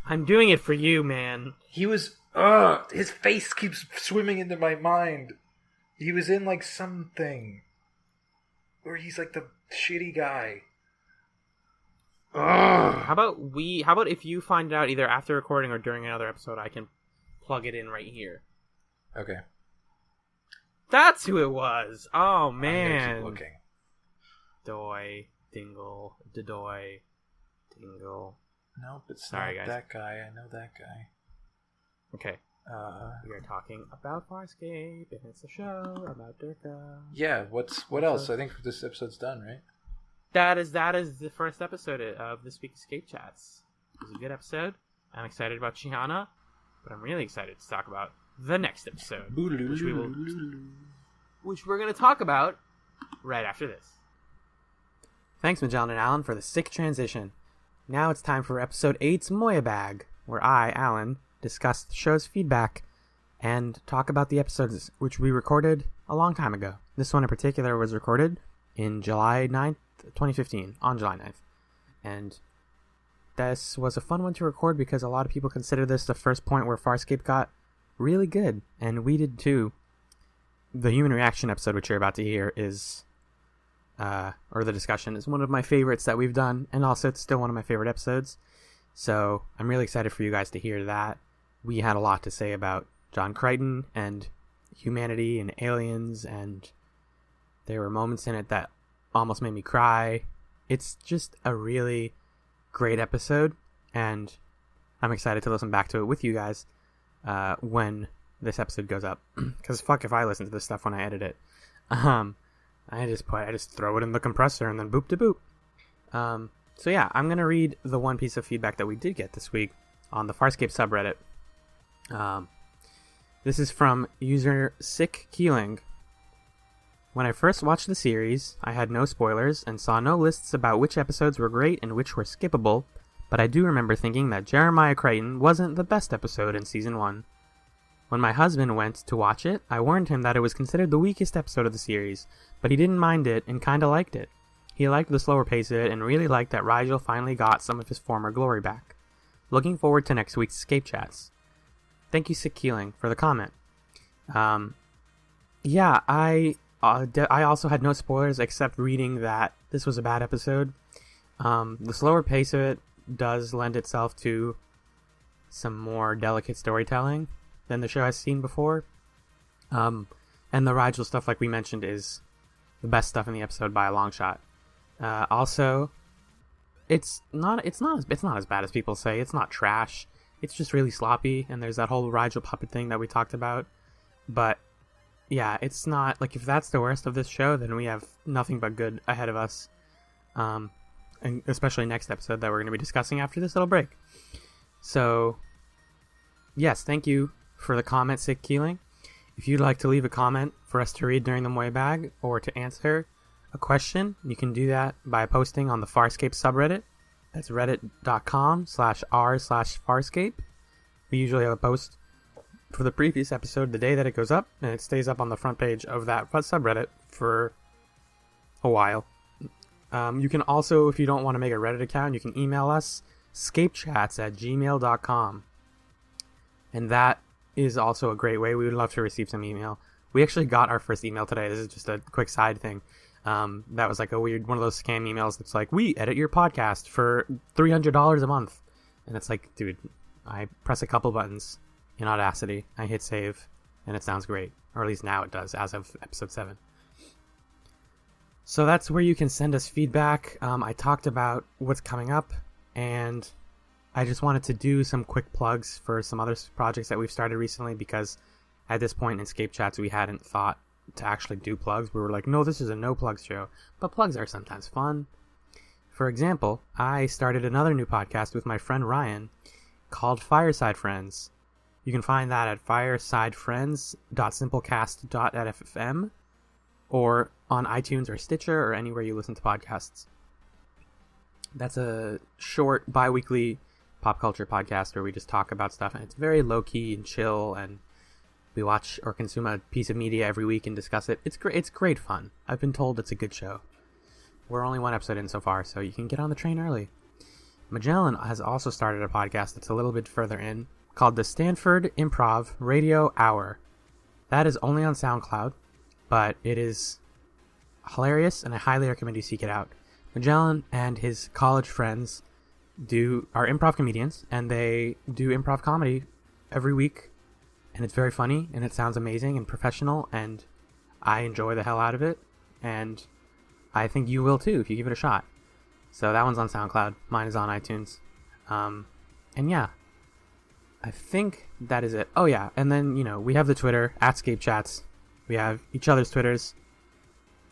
I'm doing it for you, man. He was. His face keeps swimming into my mind. He was in like something where he's like the shitty guy. How about if you find out either after recording or during another episode, I can plug it in right here. Okay. That's who it was. Oh man. I'm gonna keep looking. Doy, dingle, dedoy, dingle. Nope, it's Sorry, not guys. that guy. I know that guy. Okay. We are talking about Farscape, and it's a show about Durka. Yeah. What else? I think this episode's done, right? That is the first episode of this week's ScapeChatz. It was a good episode. I'm excited about Chiana, but I'm really excited to talk about the next episode, which we're going to talk about right after this. Thanks, Magellan and Alan, for the sick transition. Now it's time for episode 8's Moya Bag, where I, Alan, discuss the show's feedback and talk about the episodes which we recorded a long time ago. This one in particular was recorded in July 9th, 2015, on July 9th. And this was a fun one to record because a lot of people consider this the first point where Farscape got really good, and we did too. The human reaction episode, which you're about to hear, is or the discussion, is one of my favorites that we've done, and also it's still one of my favorite episodes. So I'm really excited for you guys to hear that. We had a lot to say about John Crichton and humanity and aliens, and there were moments in it that almost made me cry. It's just a really great episode, and I'm excited to listen back to it with you guys when this episode goes up. Because fuck if I listen to this stuff when I edit it. I just throw it in the compressor and then boop to boop. So yeah, I'm gonna read the one piece of feedback that we did get this week on the Farscape subreddit. This is from user Sick Keeling. When I first watched the series, I had no spoilers and saw no lists about which episodes were great and which were skippable, but I do remember thinking that Jeremiah Crichton wasn't the best episode in Season 1. When my husband went to watch it, I warned him that it was considered the weakest episode of the series, but he didn't mind it and kinda liked it. He liked the slower pace of it and really liked that Rigel finally got some of his former glory back. Looking forward to next week's ScapeChatz. Thank you, Sick Keeling, for the comment. Yeah, I also had no spoilers except reading that this was a bad episode. The slower pace of it does lend itself to some more delicate storytelling than the show has seen before. And the Rigel stuff, like we mentioned, is the best stuff in the episode by a long shot. Also, it's not as bad as people say. It's not trash. It's just really sloppy, and there's that whole Rigel puppet thing that we talked about. But yeah, it's not like, if that's the worst of this show, then we have nothing but good ahead of us. And especially next episode that we're going to be discussing after this little break. So, yes, thank you for the comment, Sick Keeling. If you'd like to leave a comment for us to read during the Moya Bag, or to answer a question, you can do that by posting on the Farscape subreddit. That's reddit.com/r/Farscape. We usually have a post for the previous episode the day that it goes up, and it stays up on the front page of that subreddit for a while. You can also, if you don't want to make a Reddit account, you can email us, ScapeChatz@gmail.com. And that is also a great way. We would love to receive some email. We actually got our first email today. This is just a quick side thing. That was like a weird one of those scam emails that's like, we edit your podcast for $300 a month. And it's like, dude, I press a couple buttons in Audacity, I hit save, and it sounds great. Or at least now it does, as of episode 7. So that's where you can send us feedback. I talked about what's coming up, and I just wanted to do some quick plugs for some other projects that we've started recently, because at this point in ScapeChatz we hadn't thought to actually do plugs. We were like, no, this is a no plugs show, but plugs are sometimes fun. For example, I started another new podcast with my friend Ryan called Fireside Friends. You can find that at firesidefriends.simplecast.fm, or on iTunes or Stitcher or anywhere you listen to podcasts. That's a short bi-weekly pop culture podcast where we just talk about stuff, and it's very low-key and chill, and we watch or consume a piece of media every week and discuss it. It's great fun. I've been told it's a good show. We're only one episode in so far, so you can get on the train early. Magellan has also started a podcast that's a little bit further in, called the Stanford Improv Radio Hour. That is only on SoundCloud, but it is hilarious, and I highly recommend you seek it out. Magellan and his college friends are improv comedians, and they do improv comedy every week, and it's very funny, and it sounds amazing and professional, and I enjoy the hell out of it, and I think you will too if you give it a shot. So that one's on SoundCloud. Mine is on iTunes. And yeah, I think that is it. Oh yeah, and then, we have the Twitter, @ScapeChatz. We have each other's Twitters.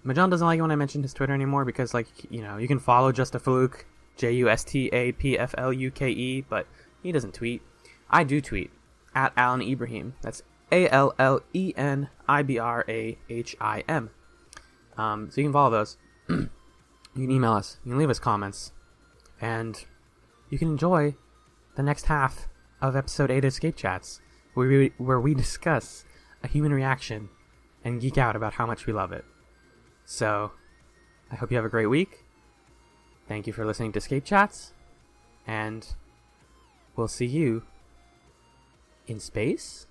Magellan doesn't like it when I mention his Twitter anymore because, you can follow Just a Fluke, JUSTAPFLUKE, but he doesn't tweet. I do tweet, @Alan Ibrahim. That's ALLENIBRAHIM. So you can follow those. You can email us. You can leave us comments. And you can enjoy the next half of episode 8 of ScapeChatz, where we discuss a human reaction and geek out about how much we love it. So, I hope you have a great week. Thank you for listening to ScapeChatz, and we'll see you in space?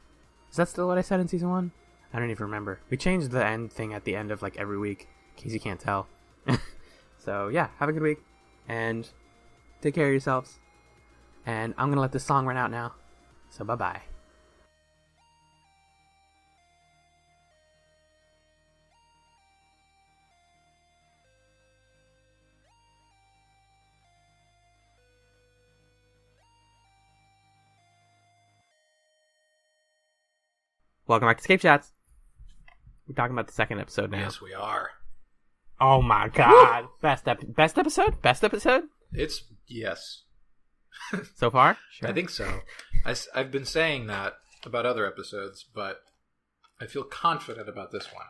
Is that still what I said in season 1? I don't even remember. We changed the end thing at the end of every week, in case you can't tell. So yeah, have a good week, and take care of yourselves. And I'm gonna let this song run out now. So bye-bye. Welcome back to ScapeChatz. We're talking about the second episode now. Yes, we are. Oh my god. Best episode? Best episode? It's, yes. So far? Sure. I think so. I've been saying that about other episodes, but I feel confident about this one.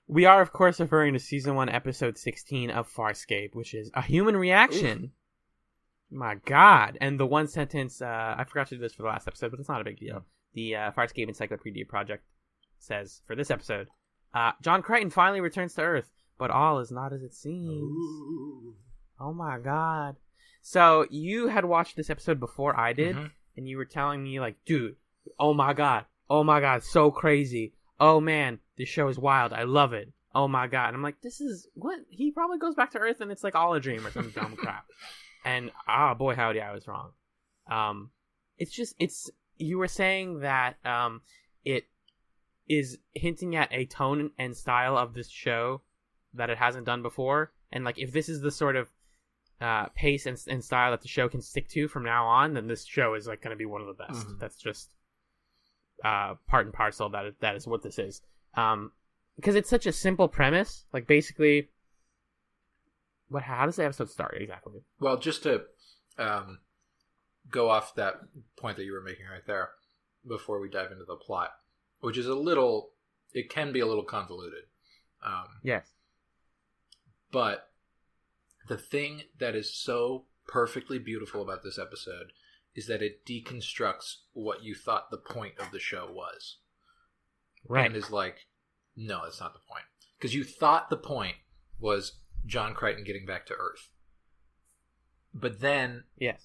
We are, of course, referring to Season 1, Episode 16 of Farscape, which is A Human Reaction. My God. And the one sentence, I forgot to do this for the last episode, but it's not a big deal. The Farscape Encyclopedia Project says, for this episode, John Crichton finally returns to Earth, but all is not as it seems. Ooh. Oh my God. So you had watched this episode before I did, Mm-hmm. and you were telling me, like, dude, oh my God, so crazy. Oh man, this show is wild. I love it. Oh my God. And I'm like, this is, what? He probably goes back to Earth and it's like all a dream or some dumb crap. And boy, howdy, I was wrong. You were saying that it is hinting at a tone and style of this show that it hasn't done before, and like if this is the sort of pace and style that the show can stick to from now on, then this show is like going to be one of the best. Mm-hmm. That's just part and parcel. That is what this is. Because it's such a simple premise. Like basically, how does the episode start exactly? Well, just to go off that point that you were making right there before we dive into the plot, which is it can be a little convoluted. Yes. But the thing that is so perfectly beautiful about this episode is that it deconstructs what you thought the point of the show was. Right. And is like, no, that's not the point. Because you thought the point was John Crichton getting back to Earth. But then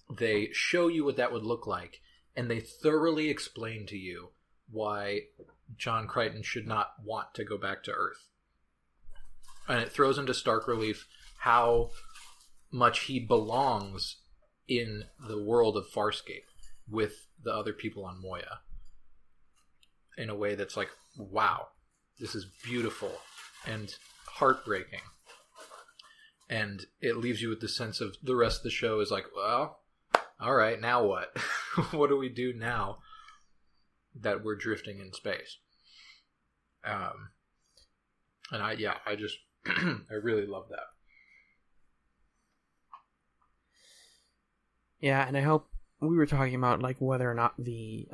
they show you what that would look like, and they thoroughly explain to you why John Crichton should not want to go back to Earth. And it throws into stark relief how much he belongs in the world of Farscape with the other people on Moya. In a way that's like, wow, this is beautiful and heartbreaking. And it leaves you with the sense of the rest of the show is like, well, all right, now what? What do we do now that we're drifting in space? And I just, I really love that. Yeah, and I hope we were talking about like whether or not the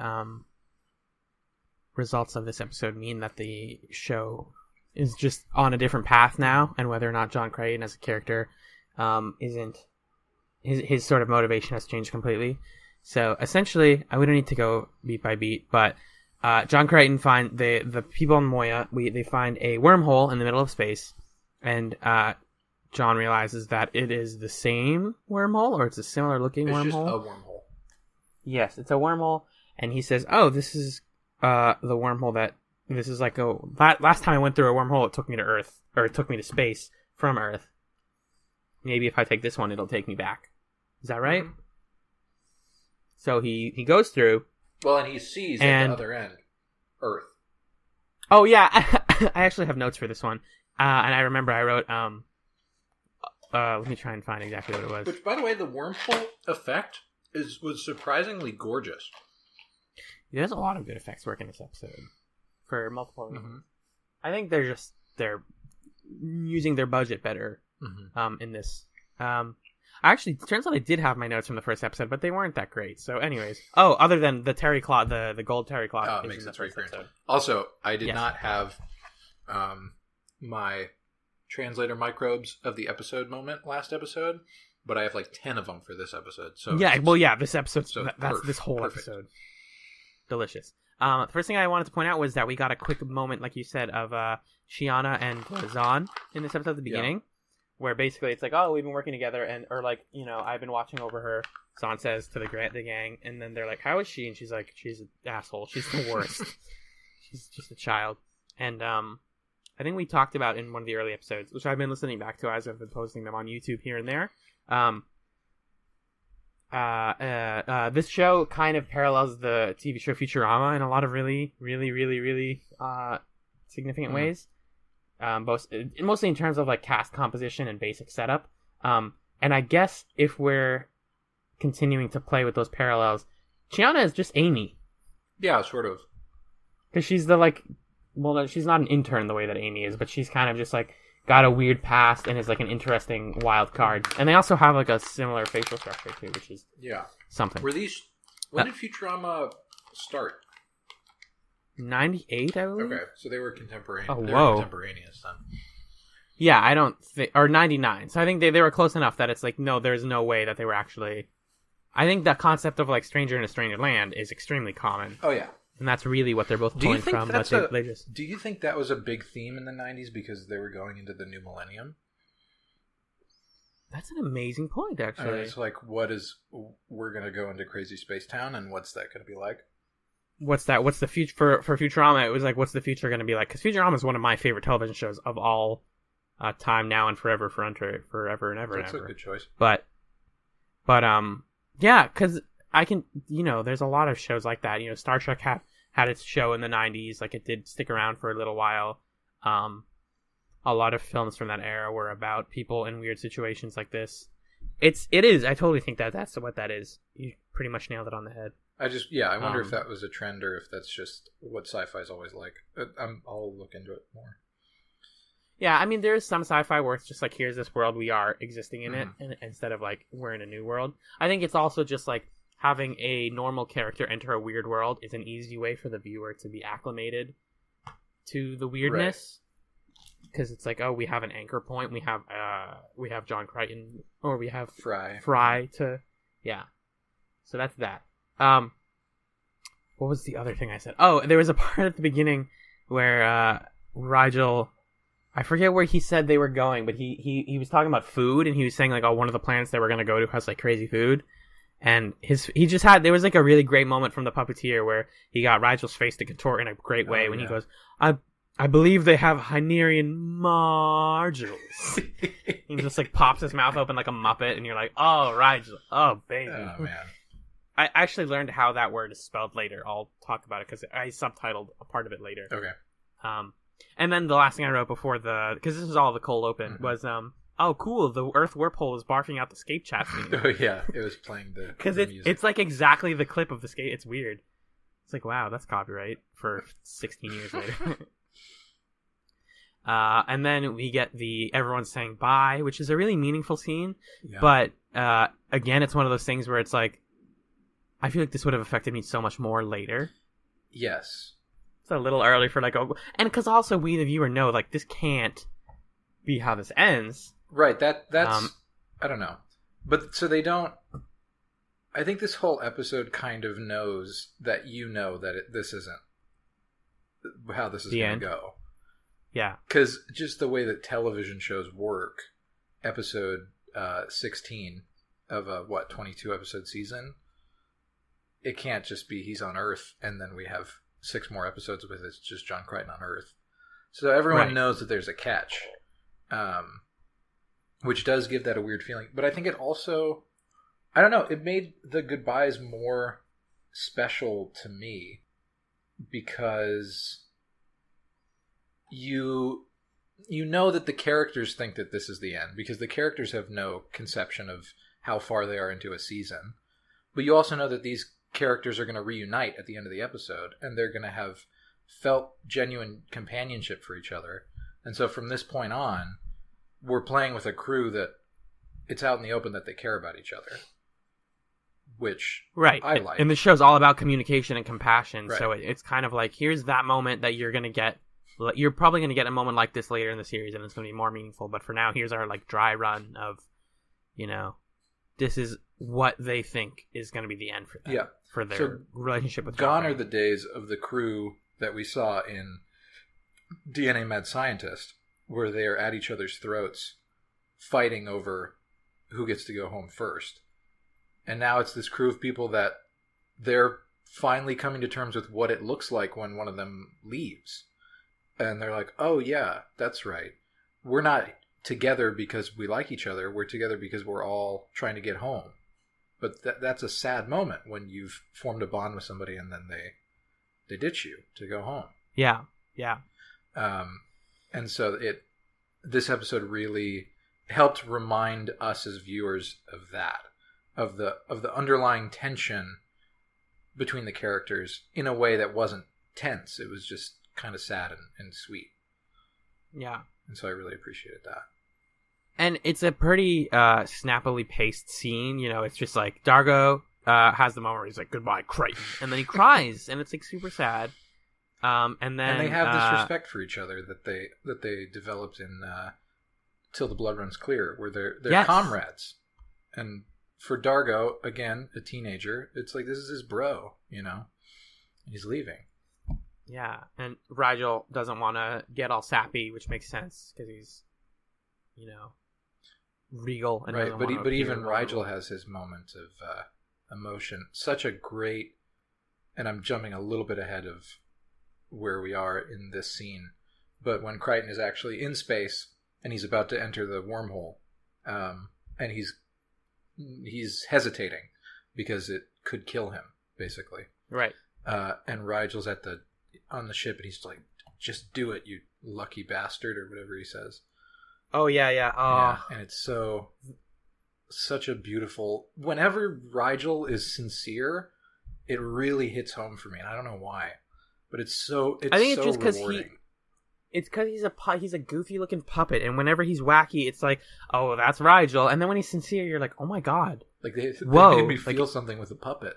results of this episode mean that the show is just on a different path now, and whether or not John Crichton as a character isn't his sort of motivation has changed completely. So essentially, we don't need to go beat by beat, but John Crichton find the people on Moya. They find a wormhole in the middle of space, and John realizes that it is the same wormhole, or it's a similar looking wormhole. It's just a wormhole. Yes, it's a wormhole, and he says, "Oh, this is the wormhole that this is like a last time I went through a wormhole, it took me to Earth, or it took me to space from Earth. Maybe if I take this one, it'll take me back. Is that right?" Mm-hmm. So he goes through. Well, and he sees at the other end Earth. Oh yeah, I actually have notes for this one, and I remember I wrote. Let me try and find exactly what it was. Which, by the way, the wormhole effect was surprisingly gorgeous. There's a lot of good effects work in this episode for multiple reasons. Mm-hmm. I think they're using their budget better in this. Actually, it turns out I did have my notes from the first episode, but they weren't that great. So, anyways, other than the terry cloth, the gold terry cloth, makes it very great. Also, I did not have my translator microbes of the episode moment last episode, but I have like 10 of them for this episode. So this episode. So that's this whole episode. Delicious. The first thing I wanted to point out was that we got a quick moment, like you said, of Shiana and Zahn in this episode at the beginning, where basically it's like, oh, we've been working together, or like, you know, I've been watching over her. Zahn says to the gang, and then they're like, how is she? And she's like, she's an asshole. She's the worst. She's just a child. And I think we talked about in one of the early episodes, which I've been listening back to as I've been posting them on YouTube here and there. This show kind of parallels the TV show Futurama in a lot of really, really, really, really significant ways. Mostly in terms of like cast composition and basic setup. And I guess if we're continuing to play with those parallels, Chiana is just Amy. Yeah, sort of. Because she's she's not an intern the way that Amy is, but she's kind of just like got a weird past and is like an interesting wild card. And they also have like a similar facial structure too, which is something. When did Futurama start? 98, I believe. Okay, so they were contemporaneous. Oh, they were contemporaneous then. Yeah, I don't think, or 99. So I think they were close enough that it's like, no, there's no way that they were actually I think that concept of like stranger in a stranger land is extremely common. Oh yeah. And that's really what they're both pulling from. Do you think that was a big theme in the 90s because they were going into the new millennium? That's an amazing point, actually. It's like, we're going to go into Crazy Space Town, and what's that going to be like? What's the future for Futurama? It was like, what's the future going to be like? Because Futurama is one of my favorite television shows of all time, now and forever and ever. That's a good choice. But yeah, because I can, there's a lot of shows like that. Star Trek had its show in the 90s, like it did stick around for a little while. A lot of films from that era were about people in weird situations like this. It is. I totally think that's what that is. You pretty much nailed it on the head. I wonder if that was a trend or if that's just what sci-fi is always like. I'll look into it more. Yeah, I mean, there's some sci-fi where it's just like, here's this world, we are existing in it, and instead of like, we're in a new world. I think it's also just like, having a normal character enter a weird world is an easy way for the viewer to be acclimated to the weirdness. Because it's like, oh, we have an anchor point, we have John Crichton, or we have Fry to, yeah. So that's that. What was the other thing I said? Oh, there was a part at the beginning where Rigel, I forget where he said they were going, but he was talking about food, and he was saying like, oh, one of the planets they were going to go to has like crazy food. And there was like a really great moment from the puppeteer where he got Rigel's face to contort in a great way when he goes, I believe they have Hynerian margins. He just like pops his mouth open like a Muppet, and you're like, oh, Rigel, oh, baby. Oh, man. I actually learned how that word is spelled later. I'll talk about it because I subtitled a part of it later. Okay. And then the last thing I wrote before because this was all the cold open, was, oh, cool, the Earth Warp Hole is barking out the ScapeChatz theme. Oh, yeah, it was playing the because it's like exactly the clip of the skate. It's weird. It's like, wow, that's copyright for 16 years later. And then we get everyone saying bye, which is a really meaningful scene. Yeah. But again, it's one of those things where it's like, I feel like this would have affected me so much more later. Yes. It's a little early for like, and because also we, the viewer, know like this can't be how this ends. Right. That's I don't know, but so they don't. I think this whole episode kind of knows that this isn't how this is going to go. Yeah. Because just the way that television shows work, episode 16 of a 22 episode season, it can't just be he's on Earth and then we have 6 more episodes with it's just John Crichton on Earth. So everyone knows that there's a catch, which does give that a weird feeling. But I think it also, I don't know, it made the goodbyes more special to me because you know that the characters think that this is the end because the characters have no conception of how far they are into a season. But you also know that these characters are going to reunite at the end of the episode and they're going to have felt genuine companionship for each other. And so from this point on, we're playing with a crew that it's out in the open that they care about each other, which I like. And the show's all about communication and compassion. Right. So it's kind of like, here's that moment that you're going to get. You're probably going to get a moment like this later in the series and it's going to be more meaningful. But for now, here's our like dry run of, this is what they think is going to be the end for them. Yeah. For their relationship with Gone are the days of the crew that we saw in DNA Mad Scientist, where they are at each other's throats, fighting over who gets to go home first. And now it's this crew of people that they're finally coming to terms with what it looks like when one of them leaves. And they're like, oh yeah, that's right. We're not together because we like each other. We're together because we're all trying to get home. But that's a sad moment when you've formed a bond with somebody and then they ditch you to go home. Yeah, yeah. And so this episode really helped remind us as viewers of that, of the underlying tension between the characters in a way that wasn't tense. It was just kind of sad and sweet. Yeah. And so I really appreciated that. And it's a pretty snappily paced scene. It's just like Dargo has the moment where he's like, goodbye, Crichton. And then he cries, and it's like super sad. And they have this respect for each other that they developed in Till the Blood Runs Clear, where they're comrades. And for Dargo, again, a teenager, it's like, this is his bro, he's leaving. Yeah, and Rigel doesn't want to get all sappy, which makes sense because he's, regal. And right, but even Rigel has his moment of emotion. Such a great, and I'm jumping a little bit ahead of where we are in this scene, but when Crichton is actually in space and he's about to enter the wormhole, and he's hesitating because it could kill him, basically. Right. And Rigel's on the ship, and he's like, "Just do it, you lucky bastard," or whatever he says. Oh yeah. Yeah, and it's such a beautiful. Whenever Rigel is sincere, it really hits home for me, and I don't know why, but it's so. I think it's just because it's because he's a goofy looking puppet, and whenever he's wacky, it's like, oh, that's Rigel, and then when he's sincere, you're like, oh my god, like they made me feel something with a puppet.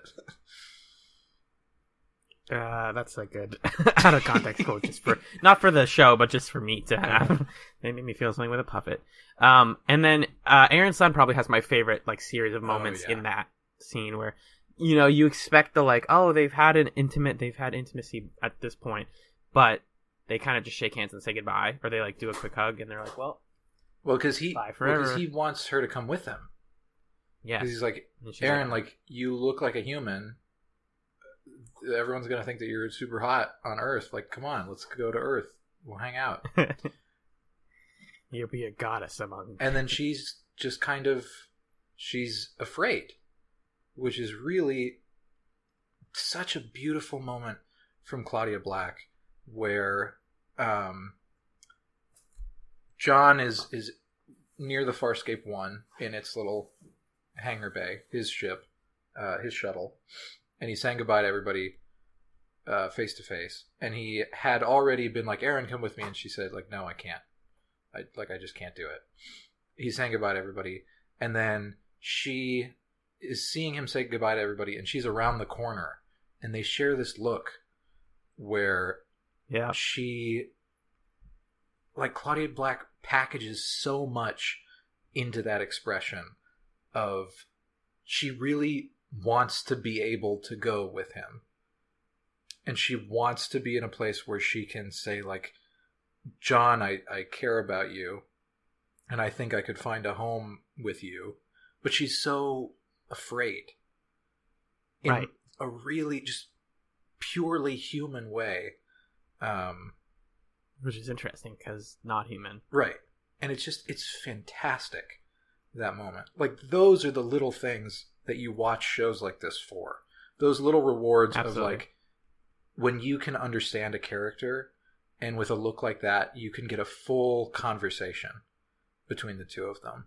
That's a good out of context quote, just for not for the show, but just for me to have. They made me feel something with a puppet. And then Aaron's son probably has my favorite series of moments in that scene where you expect the they've had intimacy at this point, but they kind of just shake hands and say goodbye, or they do a quick hug and they're like, well, because he wants her to come with him. Yeah, because he's like, Aaron, you look like a human. Everyone's gonna think that you're super hot on Earth. Come on, let's go to Earth. We'll hang out. You'll be a goddess among. And then she's just she's afraid, which is really such a beautiful moment from Claudia Black, where John is near the Farscape 1 in its little hangar bay, his ship, his shuttle. And he's saying goodbye to everybody face to face. And he had already been like, Aaron, come with me. And she said, no, I can't. I just can't do it. He's saying goodbye to everybody. And then she is seeing him say goodbye to everybody. And she's around the corner. And they share this look where she, Claudia Black packages so much into that expression of she really wants to be able to go with him, and she wants to be in a place where she can say John, I care about you, and I think I could find a home with you, but she's so afraid in a really just purely human way, which is interesting because not human, right? And it's fantastic, that moment. Those are the little things that you watch shows like this for. Those little rewards. Absolutely. Of when you can understand a character, and with a look like that, you can get a full conversation between the two of them.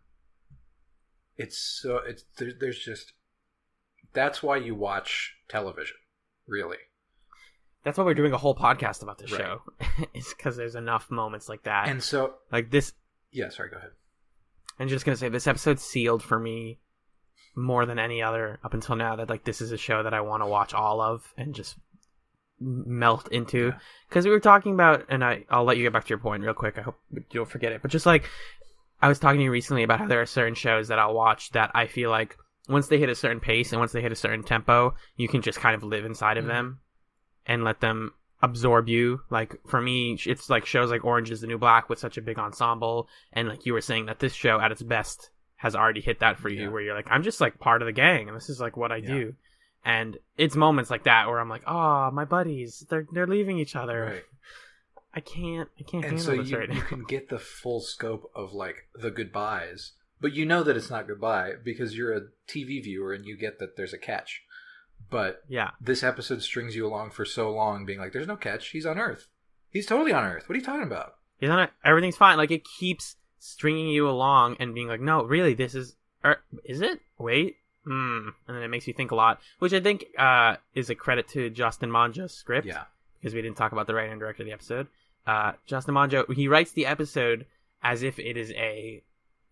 There's just, that's why you watch television, really. That's why we're doing a whole podcast about this show. It's because there's enough moments like that. And so, this. Yeah, sorry, go ahead. I'm just gonna say this episode sealed for me more than any other up until now that this is a show that I want to watch all of and just melt into, because we were talking about, and I'll let you get back to your point real quick, I hope you don't forget it, but just I was talking to you recently about how there are certain shows that I'll watch that I feel once they hit a certain pace and once they hit a certain tempo, you can just kind of live inside of them and let them absorb you. For me, it's shows like Orange is the New Black with such a big ensemble, and you were saying that this show at its best has already hit that for you, where you're I'm just part of the gang, and this is what I do. And it's moments like that where I'm oh, my buddies, they're leaving each other. Right. I can't handle this right now. You can get the full scope of the goodbyes, but you know that it's not goodbye because you're a TV viewer and you get that there's a catch. But this episode strings you along for so long, being there's no catch. He's on Earth. He's totally on Earth. What are you talking about? He's on Earth. Everything's fine. It keeps stringing you along and being no, really, this is it? Wait. And then it makes you think a lot, which I think is a credit to Justin Manjo's script. Yeah. Because we didn't talk about the writer and director of the episode. Justin Manjo, he writes the episode as if it is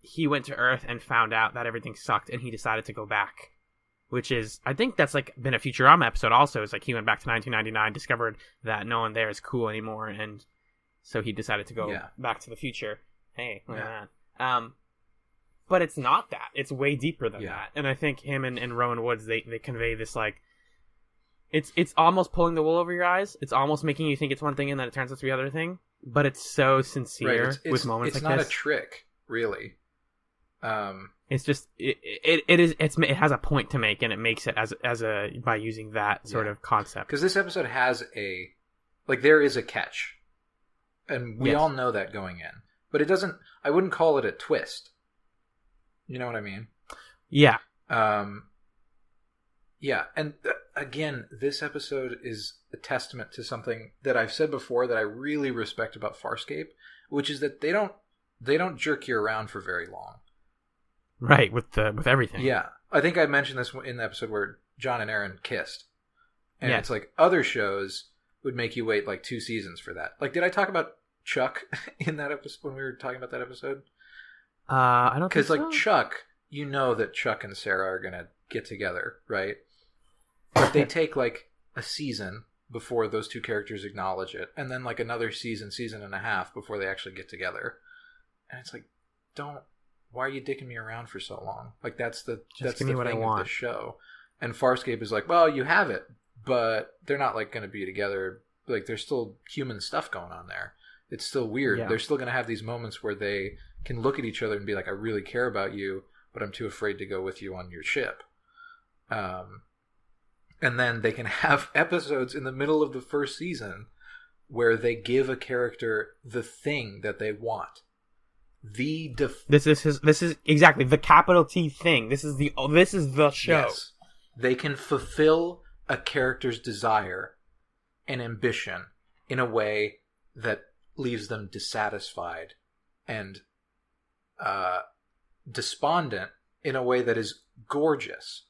he went to Earth and found out that everything sucked and he decided to go back. Which is, I think that's been a Futurama episode also. It's he went back to 1999, discovered that no one there is cool anymore, and so he decided to go back to the future. Hey, look at that. but it's not that. It's way deeper than Yeah. that. And I think him and Rowan Woods, they convey this, like, it's almost pulling the wool over your eyes. It's almost making you think it's one thing and then it turns out to be the other thing. But it's so sincere with moments like this. It's not a trick, really. It's just it has a point to make, and it makes it as a by using that sort of concept. Because this episode has there is a catch, and we Yes. all know that going in. But it doesn't. I wouldn't call it a twist. You know what I mean? Yeah. Yeah, and again, this episode is a testament to something that I've said before that I really respect about Farscape, which is that they don't jerk you around for very long. Right, with everything. Yeah, I think I mentioned this in the episode where John and Aaron kissed, and Yes. it's like other shows would make you wait like 2 seasons for that. Like, did I talk about Chuck in that episode when we were talking about that episode? I don't think Because so. like Chuck, you know that Chuck and Sarah are gonna get together, right? But they take like a season before those two characters acknowledge it, and then like another season and a half before they actually get together. And it's like, why are you dicking me around for so long? Like that's the give me what I thing of want. the show. And Farscape is like, well, you have it, but they're not like going to be together. Like there's still human stuff going on there. It's still weird. Yeah. They're still going to have these moments where they can look at each other and be like, I really care about you, but I'm too afraid to go with you on your ship. And then they can have episodes in the middle of the first season where they give a character the thing that they want. This is exactly the capital T thing. This is the show. Yes. They can fulfill a character's desire and ambition in a way that leaves them dissatisfied and despondent in a way that is gorgeous.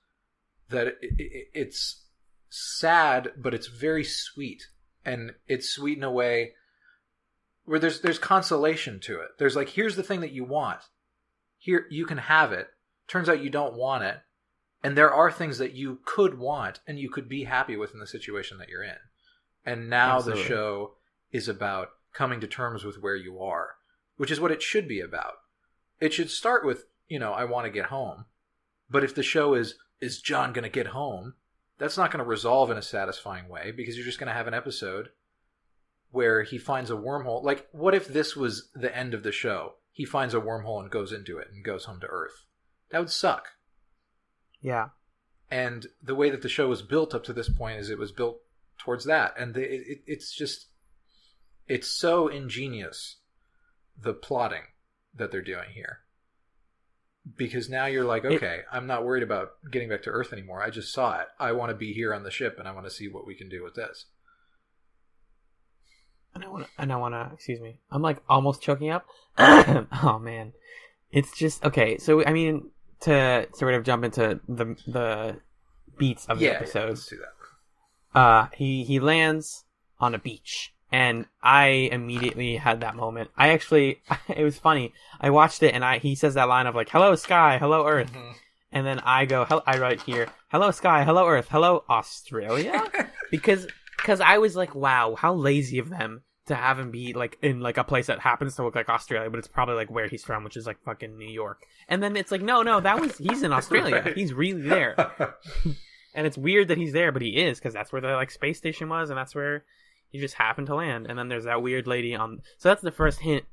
That it's sad, but it's very sweet, and it's sweet in a way where there's consolation to it. There's like, here's the thing that you want. Here, you can have it. Turns out you don't want it. And there are things that you could want and you could be happy with in the situation that you're in. And now Absolutely. The show is about coming to terms with where you are, which is what it should be about. It should start with, I want to get home. But if the show is John going to get home? That's not going to resolve in a satisfying way, because you're just going to have an episode where he finds a wormhole. Like, what if this was the end of the show? He finds a wormhole and goes into it and goes home to Earth. That would suck. Yeah. And the way that the show was built up to this point is it was built towards that. And it's so ingenious, the plotting that they're doing here. Because now you're like, okay, I'm not worried about getting back to Earth anymore. I just saw it. I want to be here on the ship, and I want to see what we can do with this. And I want to, excuse me. I'm like almost choking up. Oh man. It's just, okay. So, I mean, to sort of jump into the beats of the episode. Yeah, let's do that. He lands on a beach. And I immediately had that moment. It was funny. I watched it, and he says that line of like, "Hello sky, hello Earth," and then I write here, "Hello sky, hello Earth, hello Australia," because I was like, wow, how lazy of them to have him be like in like a place that happens to look like Australia, but it's probably like where he's from, which is like fucking New York. And then it's like, no, he's in Australia. Right. He's really there, and it's weird that he's there, but he is, because that's where the like space station was, and that's where he just happened to land. And then there's that weird lady on. So that's the first hint.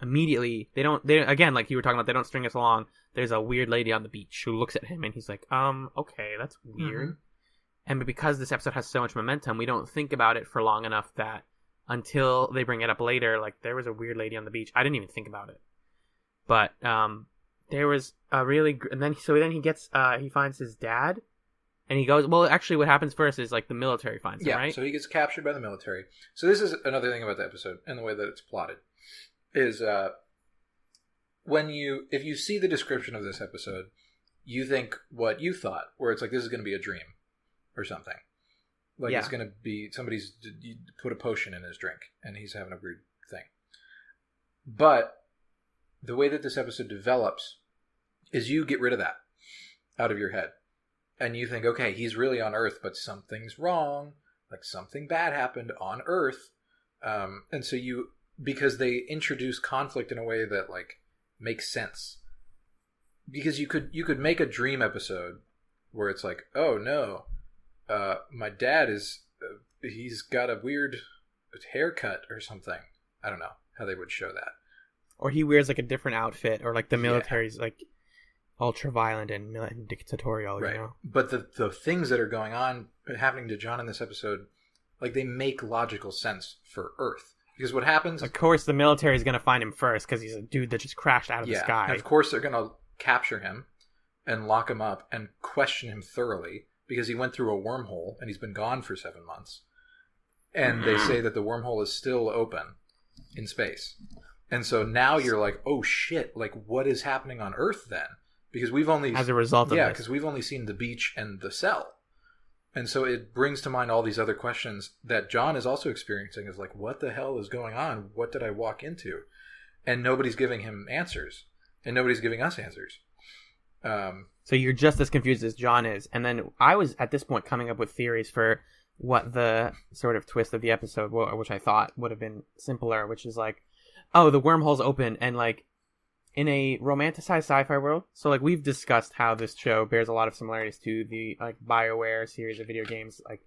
Immediately, they again, like you were talking about, they don't string us along. There's a weird lady on the beach who looks at him, and he's like, okay, that's weird. Mm-hmm. And because this episode has so much momentum, we don't think about it for long enough that until they bring it up later, like, there was a weird lady on the beach. I didn't even think about it. But there was a really, and then he gets he finds his dad. And he goes, well, actually what happens first is like the military finds him, right? So he gets captured by the military. So this is another thing about the episode and the way that it's plotted is if you see the description of this episode, you think what you thought, where it's like, this is going to be a dream or something. Like it's going to be somebody's put a potion in his drink and he's having a weird thing. But the way that this episode develops is you get rid of that out of your head. And you think, okay, he's really on Earth, but something's wrong. Like something bad happened on Earth. And so because they introduce conflict in a way that like makes sense. because you could make a dream episode where it's like, oh no, my dad is he's got a weird haircut or something. I don't know how they would show that. Or he wears like a different outfit, or like the military's like ultra violent and dictatorial, right? You know? But the things that are going on happening to John in this episode, like they make logical sense for Earth. Because what happens... Of course, the military is going to find him first because he's a dude that just crashed out of the sky. And of course, they're going to capture him and lock him up and question him thoroughly because he went through a wormhole and he's been gone for 7 months. And they say that the wormhole is still open in space. And so now you're like, oh shit, like what is happening on Earth then? Because we've only... As a result of this. Yeah, because we've only seen the beach and the cell. And so it brings to mind all these other questions that John is also experiencing, is like, what the hell is going on? What did I walk into? And nobody's giving him answers. And nobody's giving us answers. So you're just as confused as John is. And then I was, at this point, coming up with theories for what the sort of twist of the episode, which I thought would have been simpler, which is like, oh, the wormhole's open, and like, in a romanticized sci-fi world, so like we've discussed how this show bears a lot of similarities to the like BioWare series of video games, like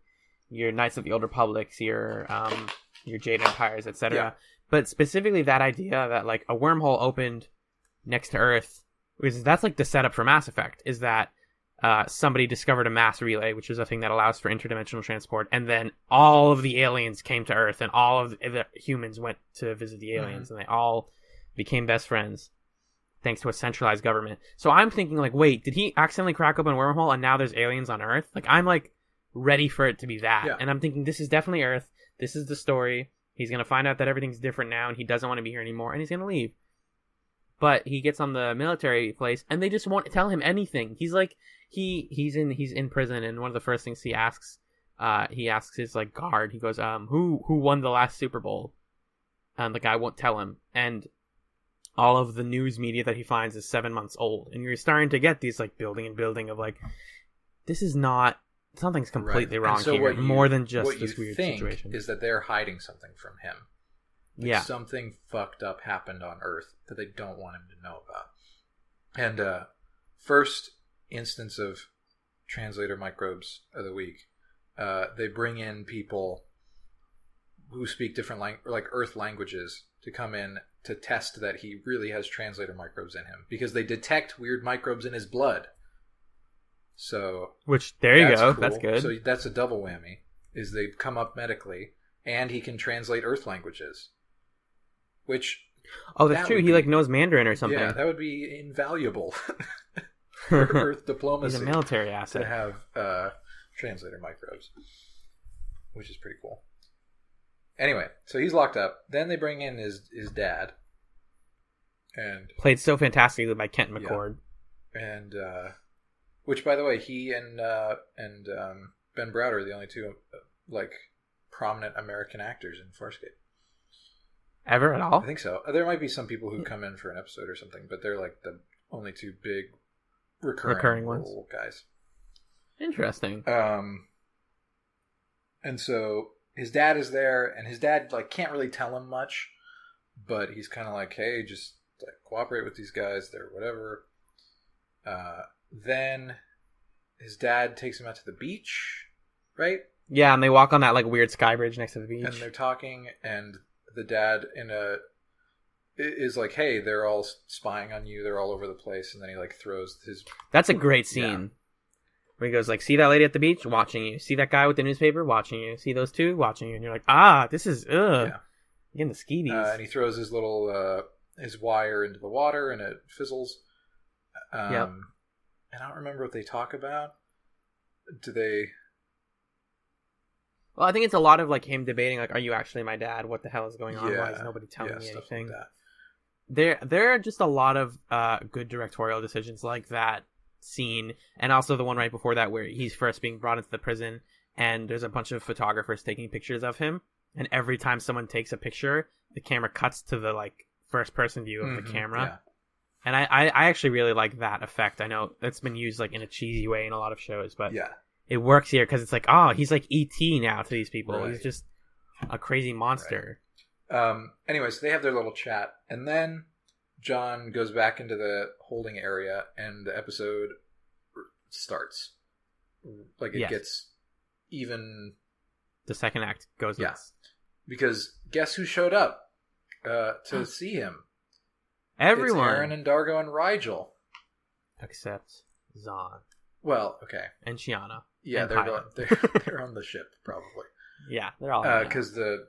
your Knights of the Old Republics, your Jade Empires, etc. Yeah. But specifically that idea that like a wormhole opened next to Earth, that's like the setup for Mass Effect, is that somebody discovered a mass relay, which is a thing that allows for interdimensional transport, and then all of the aliens came to Earth, and all of the humans went to visit the aliens, and they all became best friends. Thanks to a centralized government. So I'm thinking like, wait, did he accidentally crack open a wormhole and now there's aliens on Earth? Like, I'm like ready for it to be that. Yeah. And I'm thinking this is definitely Earth. This is the story. He's going to find out that everything's different now and he doesn't want to be here anymore and he's going to leave. But he gets on the military place and they just won't tell him anything. He's like, he's in prison, and one of the first things he asks his like guard, he goes, who won the last Super Bowl? And the guy won't tell him. And all of the news media that he finds is 7 months old, and you're starting to get these like building of like, this is not, something's completely wrong so here, more than just what this you weird think situation. Is that they're hiding something from him? Like something fucked up happened on Earth that they don't want him to know about. And first instance of translator microbes of the week, they bring in people who speak different like Earth languages to come in to test that he really has translator microbes in him, because they detect weird microbes in his blood. So, which there you go, cool. That's good. So that's a double whammy. Is they've come up medically, and he can translate Earth languages. Which that's true. He like knows Mandarin or something. Yeah, that would be invaluable for Earth diplomacy. He's a military asset to have translator microbes, which is pretty cool. Anyway, so he's locked up. Then they bring in his dad, and played so fantastically by Kent McCord. Yeah. And which, by the way, he and Ben Browder are the only two like prominent American actors in Farscape. Ever at all? I think so. There might be some people who come in for an episode or something, but they're like the only two big recurring ones, guys. Interesting. And so his dad is there, and his dad like can't really tell him much, but he's kind of like, hey, just like cooperate with these guys, they're whatever. Then his dad takes him out to the beach, right? Yeah, and they walk on that like weird sky bridge next to the beach, and they're talking, and the dad is like, hey, they're all spying on you, they're all over the place, and then he like throws his... That's a great scene. Where he goes like, see that lady at the beach? Watching you. See that guy with the newspaper? Watching you. See those two? Watching you. And you're like, this is, yeah. Again, the skeebies. And he throws his little, his wire into the water, and it fizzles. Yep. And I don't remember what they talk about. Do they... Well, I think it's a lot of like him debating, like, are you actually my dad? What the hell is going on? Why is nobody telling me anything? Like that. There are just a lot of good directorial decisions like that scene, and also the one right before that where he's first being brought into the prison, and there's a bunch of photographers taking pictures of him, and every time someone takes a picture, the camera cuts to the like first person view of the camera. Yeah. And I actually really like that effect. I know that's been used like in a cheesy way in a lot of shows, but it works here because it's like, he's like E.T. now to these people. Right. He's just a crazy monster. Right. Anyway, so they have their little chat, and then John goes back into the holding area, and the episode starts. Like, it gets even... The second act goes nuts. Because guess who showed up to see him? Everyone. It's Aaron and Dargo and Rigel. Except Zahn. Well, okay. And Shiana. Yeah, and they're on the ship, probably. Yeah, they're all because the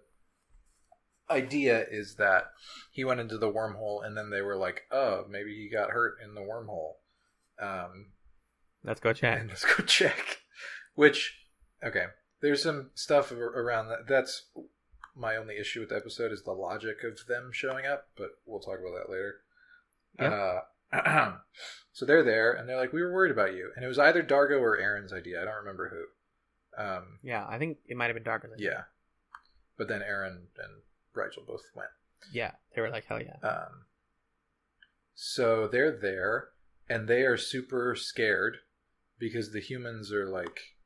idea is that he went into the wormhole, and then they were like, oh, maybe he got hurt in the wormhole. Let's go check. And let's go check. Which, okay, there's some stuff around that. That's my only issue with the episode, is the logic of them showing up, but we'll talk about that later. Yep. So they're there, and they're like, we were worried about you. And it was either Dargo or Aaron's idea. I don't remember who. Yeah, I think it might have been Dargo's idea. Yeah. But then Aaron and Rigel both went. Yeah, they were like, hell yeah. So they're there, and they are super scared because the humans are like,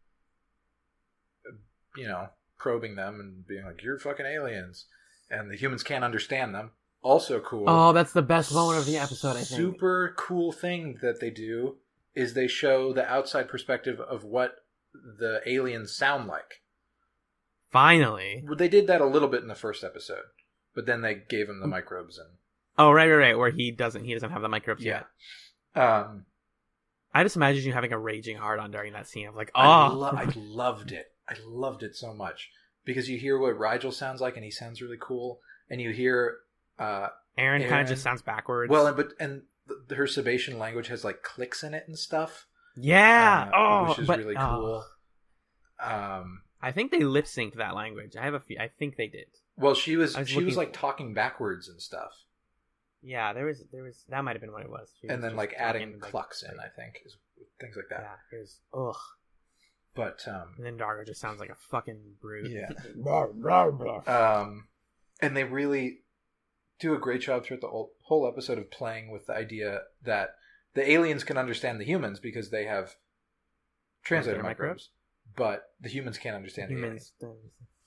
probing them and being like, you're fucking aliens. And the humans can't understand them. Also cool. Oh, that's the best moment of the episode, I think. Super cool thing that they do is they show the outside perspective of what the aliens sound like. Finally. They did that a little bit in the first episode, but then they gave him the microbes and... Oh, right, where he doesn't have the microbes yet. I just imagine you having a raging hard on during that scene of like, oh. I loved it. I loved it so much. Because you hear what Rigel sounds like, and he sounds really cool, and you hear... Aaron kind of just sounds backwards. Well, her Sebastian language has like clicks in it and stuff. Yeah. Which is really cool. I think they lip synced that language. I think they did. Well, she was like talking backwards and stuff. Yeah, there was that might have been what it was. And then like adding clucks in, I think, is things like that. Yeah, it was ugh. But and then Dargo just sounds like a fucking brute. Yeah. And they really do a great job throughout the whole episode of playing with the idea that the aliens can understand the humans because they have translator microbes, but the humans can't understand the aliens.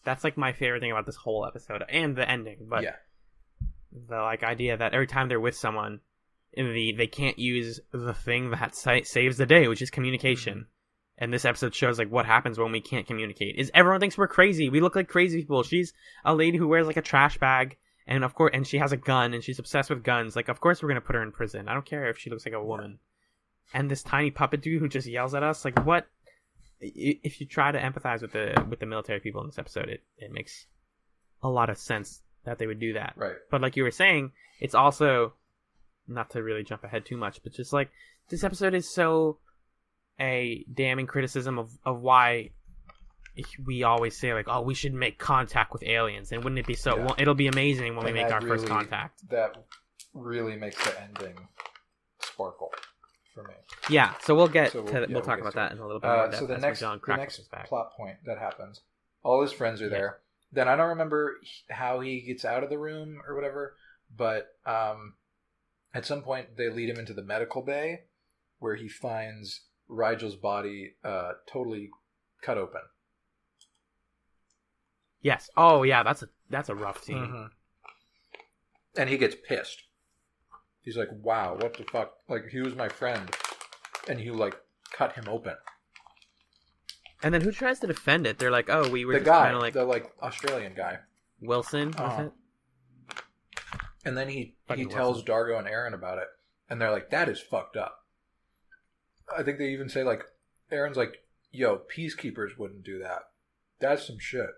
That's like my favorite thing about this whole episode and the ending. But the like idea that every time they're with someone, they can't use the thing that saves the day, which is communication. Mm-hmm. And this episode shows like what happens when we can't communicate. Is everyone thinks we're crazy. We look like crazy people. She's a lady who wears like a trash bag. And of course, and she has a gun, and she's obsessed with guns. Like, of course, we're gonna put her in prison. I don't care if she looks like a woman. And this tiny puppet dude who just yells at us, like, what? If you try to empathize with the military people in this episode, it makes a lot of sense that they would do that. Right. But like you were saying, it's also not to really jump ahead too much, but just like this episode is so a damning criticism of why. We always say like, oh, we should make contact with aliens, and wouldn't it be so? Well, it'll be amazing when we make our first contact. That really makes the ending sparkle for me. Yeah, so we'll talk about that in a little bit more. So the next plot point that happens, all his friends are there. Then I don't remember how he gets out of the room or whatever, but at some point they lead him into the medical bay, where he finds Rigel's body totally cut open. Yes. Oh, yeah. That's a rough scene. Mm-hmm. And he gets pissed. He's like, "Wow, what the fuck? Like, he was my friend, and you like cut him open." And then who tries to defend it? They're like, "Oh, we were the just guy, kind of like the like Australian guy, Wilson." Was it? And then he tells Dargo and Aaron about it, and they're like, "That is fucked up." I think they even say like, Aaron's like, "Yo, peacekeepers wouldn't do that. That's some shit."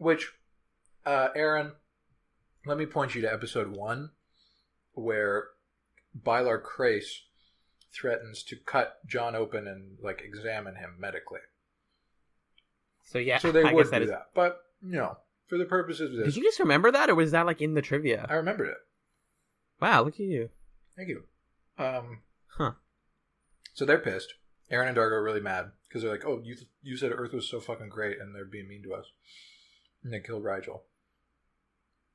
Which, Aaron, let me point you to episode 1, where Bylar Crace threatens to cut John open and like examine him medically. So yeah, so they would do that. But for the purposes of this, did you just remember that, or was that like in the trivia? I remembered it. Wow, look at you. Thank you. So they're pissed. Aaron and Dargo are really mad because they're like, "Oh, you said Earth was so fucking great, and they're being mean to us." And they killed Rigel.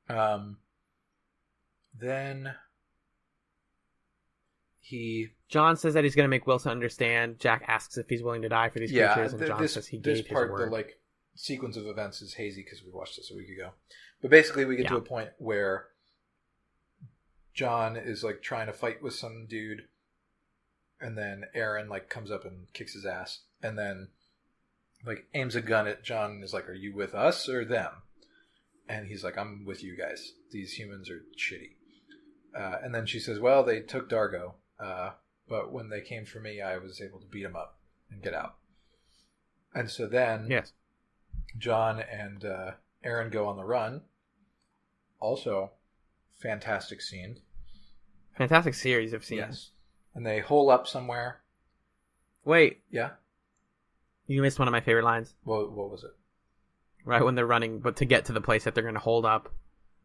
Then John says that he's going to make Wilson understand. Jack asks if he's willing to die for these creatures, and John says he gave his word. The like sequence of events is hazy because we watched this a week ago. But basically, we get to a point where John is like trying to fight with some dude, and then Aaron like comes up and kicks his ass, and then like aims a gun at John and is like, "Are you with us or them?" And he's like, "I'm with you guys. These humans are shitty." And then she says, "Well, they took Dargo, but when they came for me, I was able to beat them up and get out." And so then John and Aaron go on the run. Also, fantastic scene. Fantastic series of scenes. Yes. And they hole up somewhere. Wait. Yeah? You missed one of my favorite lines. What was it? Right when they're running, but to get to the place that they're going to hold up.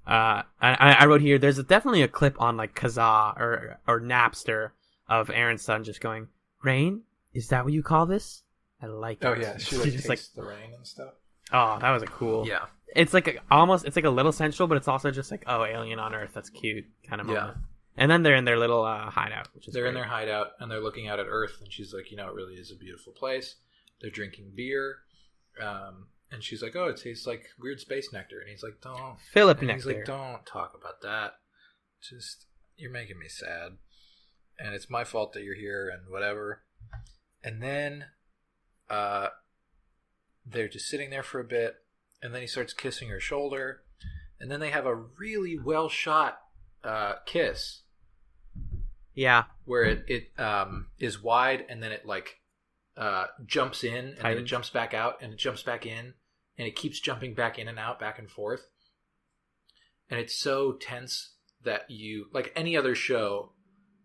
I wrote here, there's definitely a clip on like Kazaa or Napster of Aaron's son just going, "Rain? Is that what you call this? I like it." Oh, yeah. She like just tastes the rain and stuff. Oh, that was a cool. Yeah. It's like it's like a little sensual, but it's also just like, oh, alien on Earth, that's cute kind of moment. Yeah. And then they're in their little hideout, which is they're great. in their hideout and they're looking out at Earth, and she's like, "You know, it really is a beautiful place." They're drinking beer, and she's like, "Oh, it tastes like weird space nectar." And he's like, "Don't, Philip and nectar." He's like, "Don't talk about that. Just you're making me sad, and it's my fault that you're here and whatever." And then, they're just sitting there for a bit. And then he starts kissing her shoulder. And then they have a really well shot kiss. Yeah. Where it is wide, and then it like jumps in, and then it jumps back out, and it jumps back in, and it keeps jumping back in and out, back and forth. And it's so tense that you, like any other show,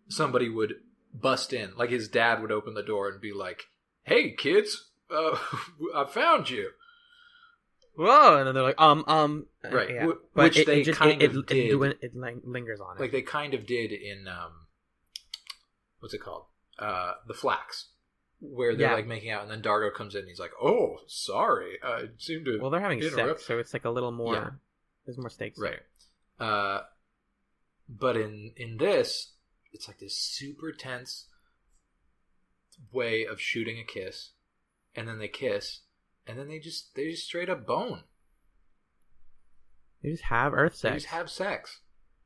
somebody would bust in. Like his dad would open the door and be like, "Hey kids, I found you." Whoa, and then they're like, right, yeah. Which they kind of did. It lingers on it. Like they kind of did in, what's it called? The Flax, where they're like making out, and then Dargo comes in and he's like, "Oh, sorry, I seem to." Well, they're having sex, so it's like a little more. Yeah. There's more stakes, right? But in this, it's like this super tense way of shooting a kiss, and then they kiss. And then they just straight up bone. They just have Earth sex. They just have sex.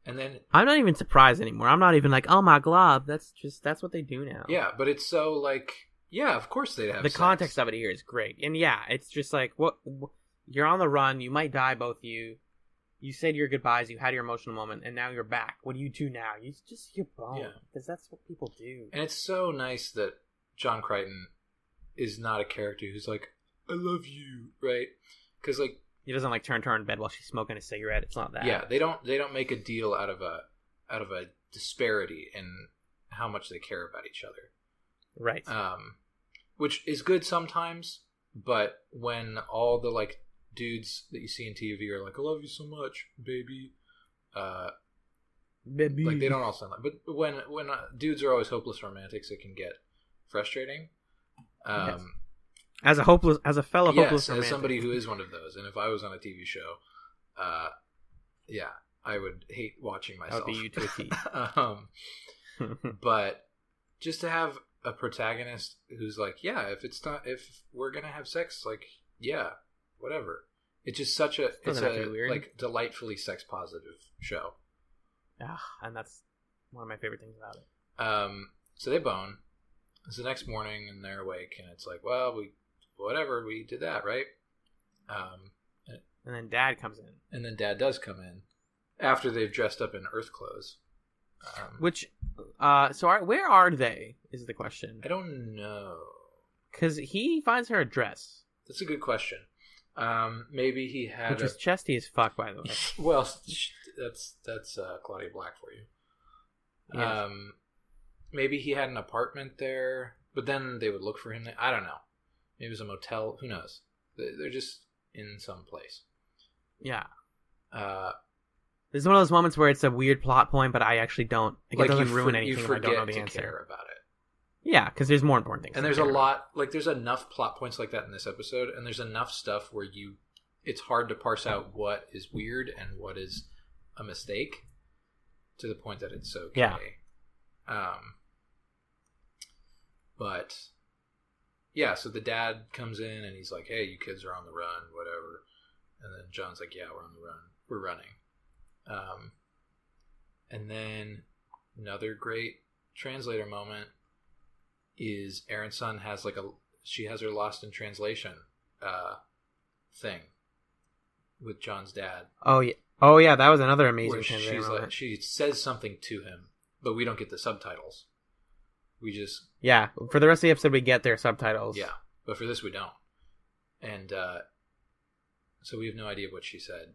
And then I'm not even surprised anymore. I'm not even like, "Oh my glove." That's what they do now. Yeah, but it's so like, yeah, of course they have the sex. context of it here is great. And yeah, it's just like, what you're on the run, you might die, both of you. You said your goodbyes, you had your emotional moment, and now you're back. What do you do now? You bone. Yeah. Because that's what people do. And it's so nice that John Crichton is not a character who's like, "I love you," right? Because like he doesn't like turn to her in bed while she's smoking a cigarette. It's not that. Yeah, they don't make a deal out of a disparity in how much they care about each other, right? Which is good sometimes, but when all the like dudes that you see in TV are like, "I love you so much, baby," baby, like they don't all sound like. But when dudes are always hopeless romantics, it can get frustrating. Yes. As a fellow hopeless romantic. As somebody who is one of those, and if I was on a TV show, I would hate watching myself. I would be you to a T. But just to have a protagonist who's like, yeah, if we're gonna have sex, like, yeah, whatever. It's just such a like delightfully sex positive show. Yeah, and that's one of my favorite things about it. So they bone. It's the next morning, and they're awake, and it's like, well, we did that, right? And then Dad comes in. And then Dad does come in after they've dressed up in Earth clothes. Where are they? Is the question. I don't know. Because he finds her a dress. That's a good question. Maybe he had, which is chesty as fuck, by the way. Well, that's Claudia Black for you. Yes. Maybe he had an apartment there, but then they would look for him there. I don't know. Maybe it was a motel. Who knows? They're just in some place. Yeah. This is one of those moments where it's a weird plot point, but I actually don't. Like, it doesn't ruin anything if I don't know the answer. Care about it. Yeah, because there's more important things. And there's a lot. Like, there's enough plot points like that in this episode, and there's enough stuff where it's hard to parse out what is weird and what is a mistake, to the point that it's okay. Yeah. But yeah, so the dad comes in and he's like, "Hey, you kids are on the run, whatever." And then John's like, "Yeah, we're on the run. We're running." And then another great translator moment is Aaron's son has she has her lost in translation thing with John's dad. Oh yeah, that was another amazing where translator moment. She says something to him, but we don't get the subtitles. We just for the rest of the episode we get their subtitles. Yeah, but for this we don't, and so we have no idea what she said.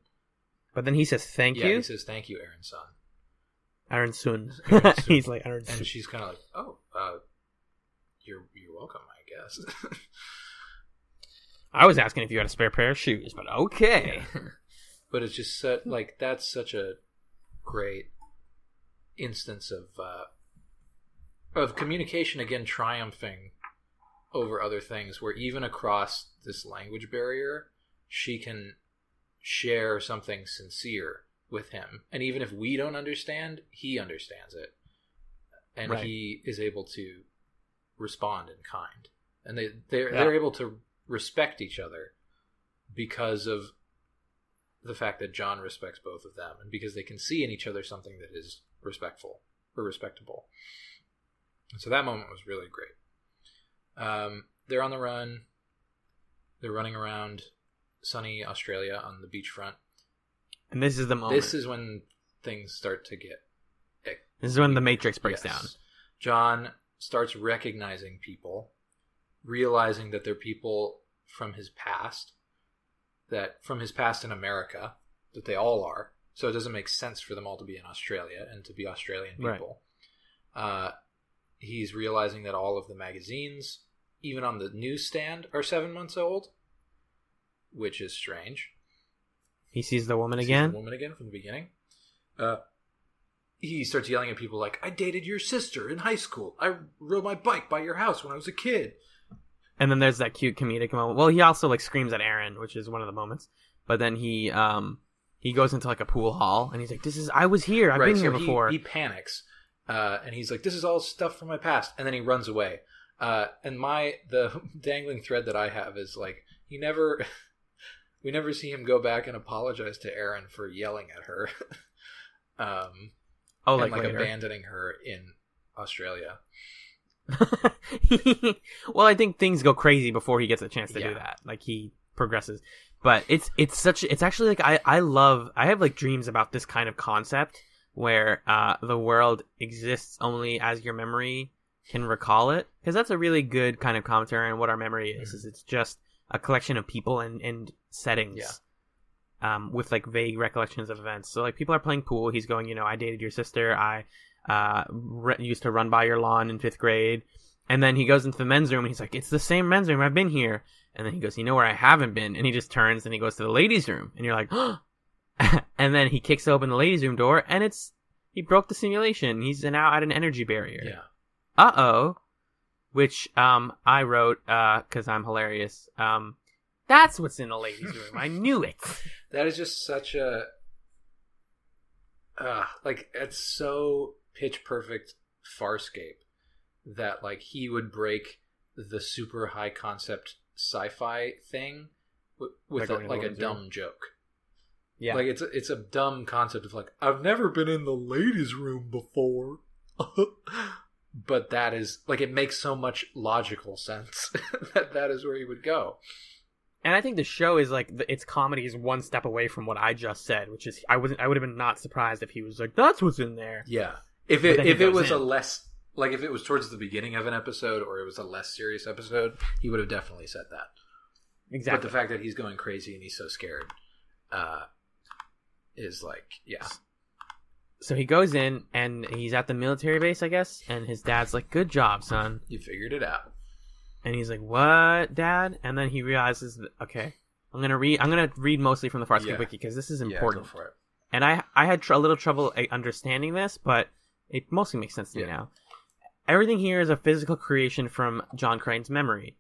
But then he says thank you. Yeah, he says thank you, Aaron's son. Aaron Sun. He's like Aaron Sun. And she's kind of like, oh, you're welcome, I guess. I was asking if you had a spare pair of shoes, but okay. Yeah. But it's just that's such a great instance of communication again triumphing over other things, where even across this language barrier, she can share something sincere with him, and even if we don't understand, he understands it, and he is able to respond in kind, and they're able to respect each other because of the fact that John respects both of them, and because they can see in each other something that is respectful or respectable. And so that moment was really great. They're on the run. They're running around sunny Australia on the beachfront. And this is the moment. This is when things start to get... This is when the Matrix breaks down. John starts recognizing people, realizing that they're people from his past, in America, that they all are. So it doesn't make sense for them all to be in Australia and to be Australian people. Right. He's realizing that all of the magazines, even on the newsstand, are 7 months old, which is strange. He sees the woman again? From the beginning. He starts yelling at people like, I dated your sister in high school. I rode my bike by your house when I was a kid. And then there's that cute comedic moment. Well, he also screams at Aaron, which is one of the moments. But then he goes into a pool hall and he's like, I was here. I've been here before. He panics. And he's like, this is all stuff from my past. And then he runs away. And the dangling thread that I have is we never see him go back and apologize to Aaron for yelling at her. Abandoning her in Australia. Well, I think things go crazy before he gets a chance to do that. He progresses. But it's actually I have dreams about this kind of concept where the world exists only as your memory can recall it, because that's a really good kind of commentary on what our memory is. Mm-hmm. Is it's just a collection of people and settings, with vague recollections of events. So people are playing pool. He's going, I dated your sister. I used to run by your lawn in 5th grade. And then he goes into the men's room and he's like, it's the same men's room. I've been here. And then he goes, you know where I haven't been? And he just turns and he goes to the ladies' room. And you're like, oh. And then he kicks open the ladies' room door and he broke the simulation. He's now at an energy barrier. Yeah. Uh-oh. Which I wrote because I'm hilarious. That's what's in the ladies' room. I knew it. That is just such a... it's so pitch perfect Farscape that he would break the super high concept sci-fi thing with a dumb joke. Yeah. It's a dumb concept of I've never been in the ladies' room before. But that is it makes so much logical sense that is where he would go. And I think the show is its comedy is one step away from what I just said, which is I would have been not surprised if he was that's what's in there. Yeah. If it was a less if it was towards the beginning of an episode or it was a less serious episode, he would have definitely said that. Exactly. But the fact that he's going crazy and he's so scared is So he goes in and he's at the military base, I guess, and his dad's like, "Good job, son. You figured it out." And he's like, "What, Dad?" And then he realizes that, okay, I'm gonna read mostly from the Farscape wiki because this is important. Yeah, go for it. And I had a little trouble understanding this, but it mostly makes sense to me now. Everything here is a physical creation from John Crane's memory.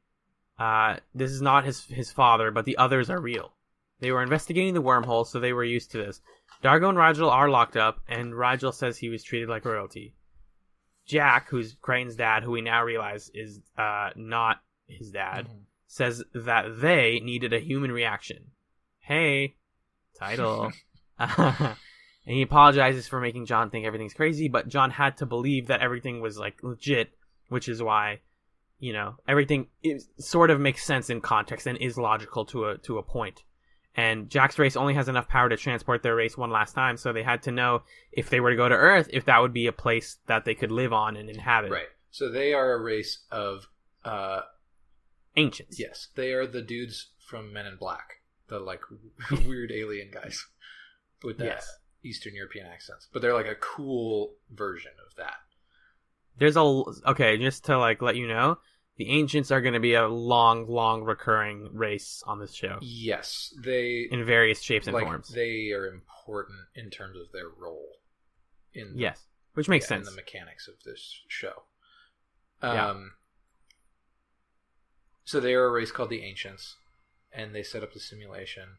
This is not his father, but the others are real. They were investigating the wormhole, so they were used to this. Dargo and Rigel are locked up, and Rigel says he was treated like royalty. Jack, who's Crane's dad, who we now realize is not his dad, says that they needed a human reaction. Hey, title. And he apologizes for making John think everything's crazy, but John had to believe that everything was like legit, which is why, everything sort of makes sense in context and is logical to a point. And Jack's race only has enough power to transport their race one last time, so they had to know if they were to go to Earth, if that would be a place that they could live on and inhabit. Right. So they are a race of ancients. Yes, they are the dudes from Men in Black, the like weird alien guys with the Eastern European accents. But they're like a cool version of that. Just to like let you know, the ancients are going to be a long recurring race on this show. Yes, in various shapes and forms. They are important in terms of their role which makes sense in the mechanics of this show. So they are a race called the Ancients, and they set up the simulation,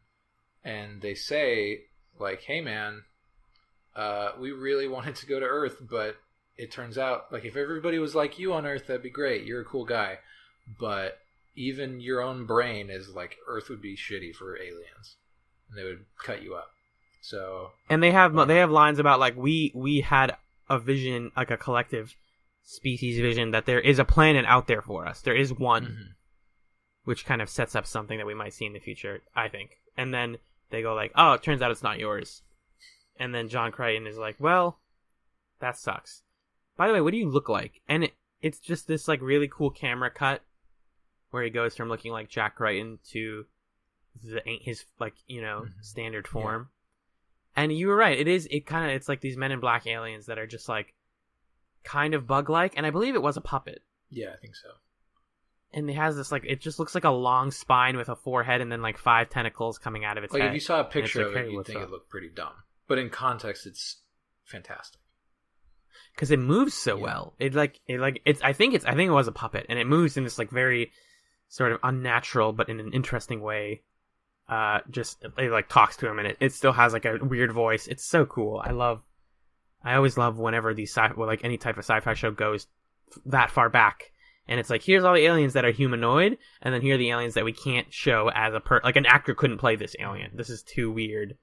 and they say like, "Hey man, we really wanted to go to Earth, but it turns out, like, if everybody was like you on Earth, that'd be great. You're a cool guy. But even your own brain is like, Earth would be shitty for aliens. And they would cut you up." So... And they have lines about, like, we had a vision, like a collective species vision, that there is a planet out there for us. There is one. Mm-hmm. Which kind of sets up something that we might see in the future, I think. And then they go like, "Oh, it turns out it's not yours." And then John Crichton is like, "Well, that sucks. By the way, what do you look like?" And it's just this like really cool camera cut where he goes from looking like Jack Crichton to his like, standard form. Yeah. And you were right. It's like these Men in Black aliens that are just like kind of bug-like. And I believe it was a puppet. Yeah, I think so. And it has this like, it just looks like a long spine with a forehead and then like 5 tentacles coming out of its head. Like if you saw a picture of it, you'd think it looked pretty dumb. But in context, it's fantastic. Because it moves so well. I think it was a puppet, and it moves in this like very sort of unnatural, but in an interesting way. It like talks to him, and it still has like a weird voice. It's so cool. I always love whenever these any type of sci-fi show goes that far back, and it's like, here's all the aliens that are humanoid, and then here are the aliens that we can't show as like an actor couldn't play this alien. This is too weird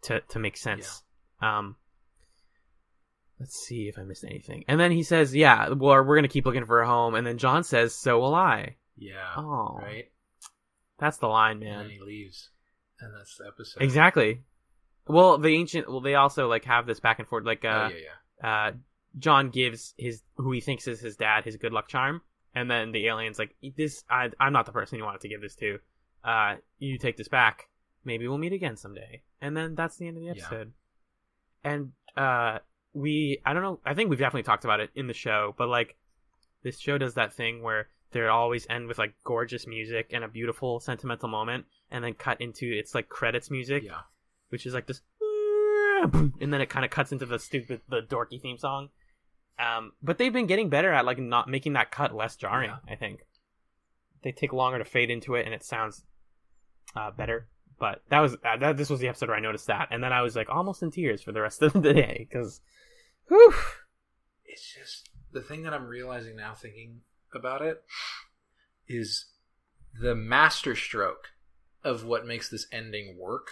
to make sense. Yeah. Let's see if I missed anything. And then he says, "Yeah, well, we're going to keep looking for a home." And then John says, "So will I." Yeah. Oh. Right? That's the line, man. And then he leaves. And that's the episode. Exactly. Well, they also like have this back and forth. Like, John gives who he thinks is his dad, his good luck charm. And then the alien's like, I'm not the person you wanted to give this to. You take this back. Maybe we'll meet again someday. And then that's the end of the episode. Yeah. And, I don't know, I think we've definitely talked about it in the show, but like this show does that thing where they always end with like gorgeous music and a beautiful sentimental moment, and then cut into its like credits music, which is like this, and then it kind of cuts into the dorky theme song. But they've been getting better at like not making that cut less jarring. I think they take longer to fade into it, and it sounds better. But this was the episode where I noticed that, and then I was like almost in tears for the rest of the day because, whew. It's just the thing that I'm realizing now, thinking about it, is the masterstroke of what makes this ending work.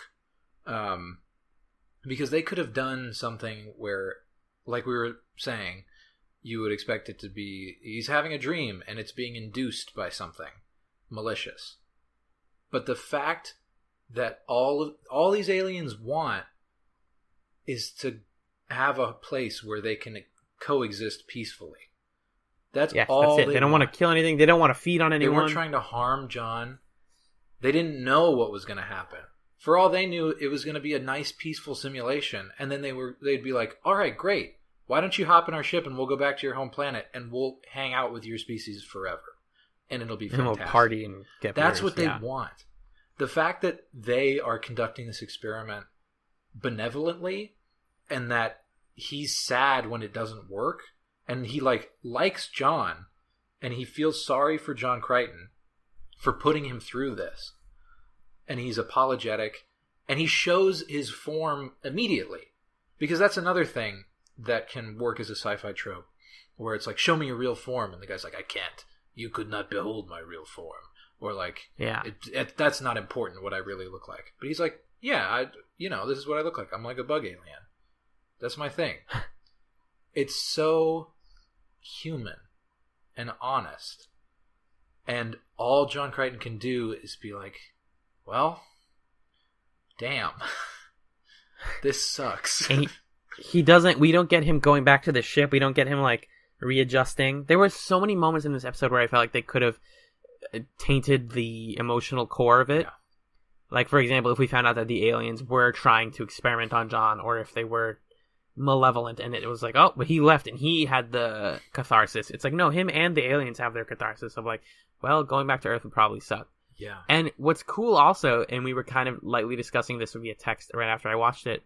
Because they could have done something where, like we were saying, you would expect it to be he's having a dream and it's being induced by something malicious, but the fact that all these aliens want is to have a place where they can coexist peacefully. That's all. That's it. They don't want to kill anything. They don't want to feed on anyone. They weren't trying to harm John. They didn't know what was going to happen. For all they knew, it was going to be a nice, peaceful simulation. And then they'd be like, "All right, great. Why don't you hop in our ship and we'll go back to your home planet and we'll hang out with your species forever, and it'll be fantastic." And we'll party and get beers. That's what they want. The fact that they are conducting this experiment benevolently, and that he's sad when it doesn't work, and he likes John, and he feels sorry for John Crichton for putting him through this, and he's apologetic, and he shows his form immediately, because that's another thing that can work as a sci-fi trope, where it's like, show me your real form, and the guy's like, I can't. You could not behold my real form. Or like, that's not important what I really look like. But he's like, yeah, this is what I look like. I'm like a bug alien. That's my thing. It's so human and honest. And all John Crichton can do is be like, well, damn, this sucks. And he doesn't, we don't get him going back to the ship. We don't get him like readjusting. There were so many moments in this episode where I felt like they could have tainted the emotional core of it. Yeah. Like, for example, if we found out that the aliens were trying to experiment on John, or if they were malevolent and it was like, oh, but he left and he had the catharsis. It's like, no, him and the aliens have their catharsis of like, well, going back to Earth would probably suck. Yeah. And what's cool also, and we were kind of lightly discussing this via text right after I watched it,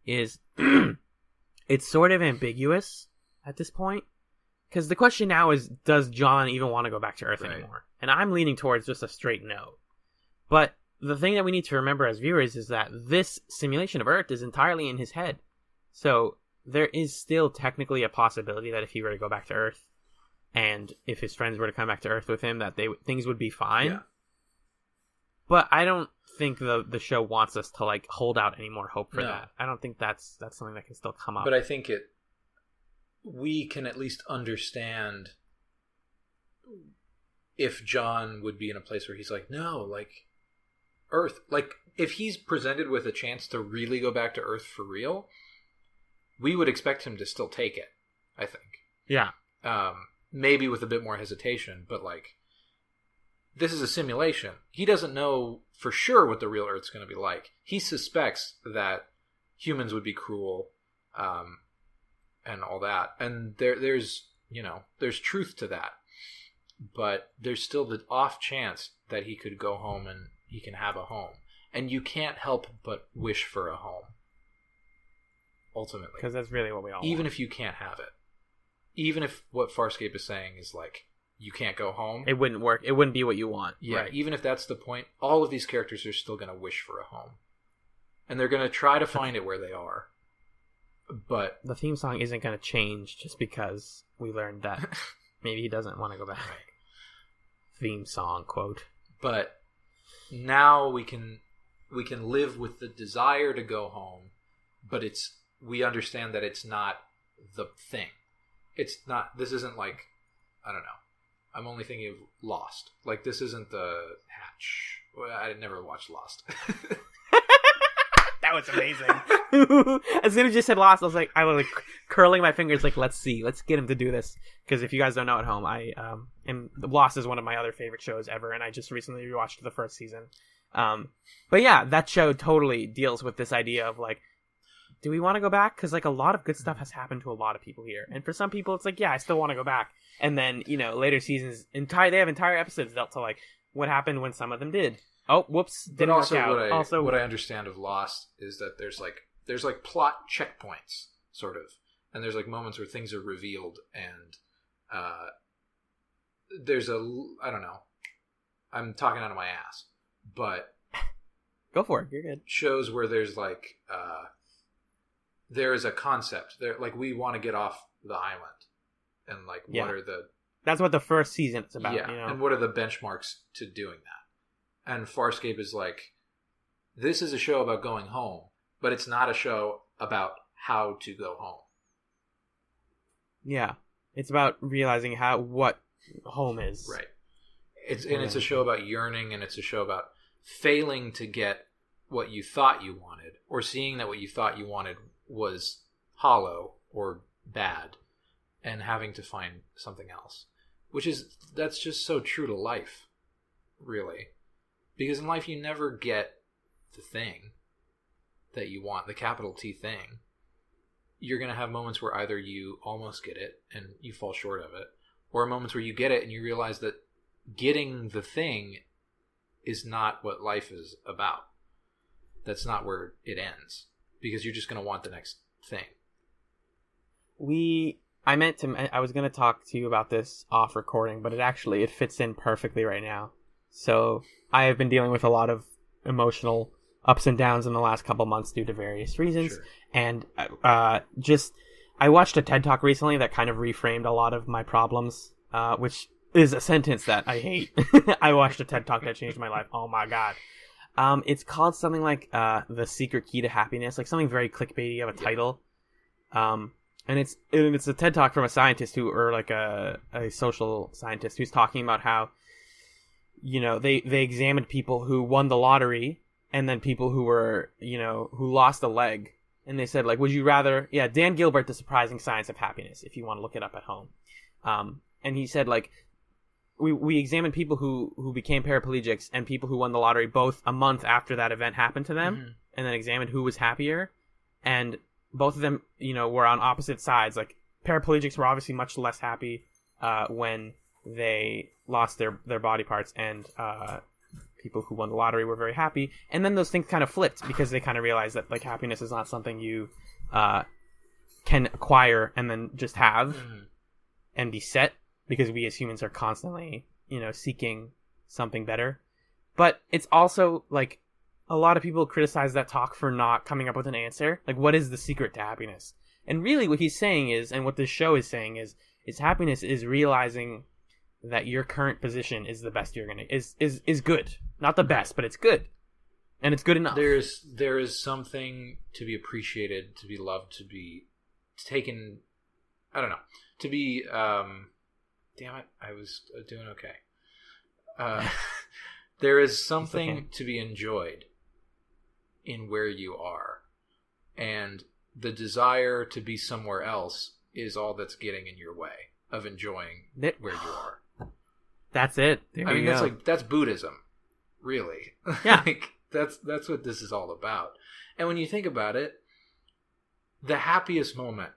is it's sort of ambiguous at this point. Because the question now is, does John even want to go back to Earth anymore? And I'm leaning towards just a straight no. But the thing that we need to remember as viewers is that this simulation of Earth is entirely in his head. So there is still technically a possibility that if he were to go back to Earth, and if his friends were to come back to Earth with him, that things would be fine. Yeah. But I don't think the show wants us to like hold out any more hope for that. I don't think that's something that can still come up. But I think we can at least understand if John would be in a place where he's like, no, like Earth, like if he's presented with a chance to really go back to Earth for real, we would expect him to still take it, I think. Yeah. Maybe with a bit more hesitation, but like, this is a simulation. He doesn't know for sure what the real Earth's going to be like. He suspects that humans would be cruel, and all that. And there's truth to that. But there's still the off chance that he could go home and he can have a home. And you can't help but wish for a home. Ultimately. Because that's really what we all Even want. if you can't have it. Even if what Farscape is saying is like, you can't go home. It wouldn't work. It wouldn't be what you want. Yeah, right. Even if that's the point, all of these characters are still going to wish for a home. And they're going to try to find it where they are. But the theme song isn't going to change just because we learned that maybe he doesn't want to go back. Right. Theme song, quote. But now we can live with the desire to go home, but we understand that it's not the thing. It's not, this isn't like, I don't know. I'm only thinking of Lost. Like, this isn't the hatch. Well, I never watched Lost. That was amazing. As soon as you said Lost, I was like curling my fingers, like, let's get him to do this. Because if you guys don't know at home, and Lost is one of my other favorite shows ever, and I just recently rewatched the first season. But yeah, that show totally deals with this idea of like, do we want to go back? Because like a lot of good stuff has happened to a lot of people here, and for some people, it's like, yeah, I still want to go back. And then later seasons, they have entire episodes dealt to like what happened when some of them did. Oh, whoops! Didn't work out. What I understand of Lost is that there's like plot checkpoints, sort of, and there's like moments where things are revealed, and there's I don't know. I'm talking out of my ass, but go for it. You're good. Shows where there's like there is a concept there, like we want to get off the island, and like what are the that's what the first season is about. Yeah, and what are the benchmarks to doing that? And Farscape is like, this is a show about going home, but it's not a show about how to go home. Yeah. It's about realizing what home is. Right. It's a show about yearning, and it's a show about failing to get what you thought you wanted, or seeing that what you thought you wanted was hollow or bad, and having to find something else. That's just so true to life, really. Because in life, you never get the thing that you want, the capital T thing. You're going to have moments where either you almost get it and you fall short of it, or moments where you get it and you realize that getting the thing is not what life is about. That's not where it ends, because you're just going to want the next thing. I was going to talk to you about this off recording, but it fits in perfectly right now. So I have been dealing with a lot of emotional ups and downs in the last couple months due to various reasons. Sure. And I watched a TED Talk recently that kind of reframed a lot of my problems, which is a sentence that I hate. I watched a TED Talk that changed my life. Oh my God. It's called something like The Secret Key to Happiness, like something very clickbaity of a title. And it's a TED Talk from a scientist or like a social scientist who's talking about how, you know, they examined people who won the lottery and then people who were, you know, who lost a leg. And they said, like, would you rather... Yeah, Dan Gilbert, The Surprising Science of Happiness, if you want to look it up at home. And he said, like, we examined people who became paraplegics and people who won the lottery both a month after that event happened to them, and then examined who was happier. And both of them, you know, were on opposite sides. Like, paraplegics were obviously much less happy when they lost their body parts, and people who won the lottery were very happy. And then those things kind of flipped because they kind of realized that, like, happiness is not something you can acquire and then just have and be set, because we as humans are constantly, you know, seeking something better. But it's also, like, a lot of people criticize that talk for not coming up with an answer. Like, what is the secret to happiness? And really what he's saying is, and what this show is saying is happiness is realizing that your current position is the best you're gonna is good. Not the best, but it's good. And it's good enough. There is something to be appreciated, to be loved, to be taken, I don't know, to be damn it, I was doing okay. There is something to be enjoyed in where you are. And the desire to be somewhere else is all that's getting in your way of enjoying where you are. That's it. I mean, that's Buddhism, really. Yeah. Like, that's what this is all about. And when you think about it, the happiest moment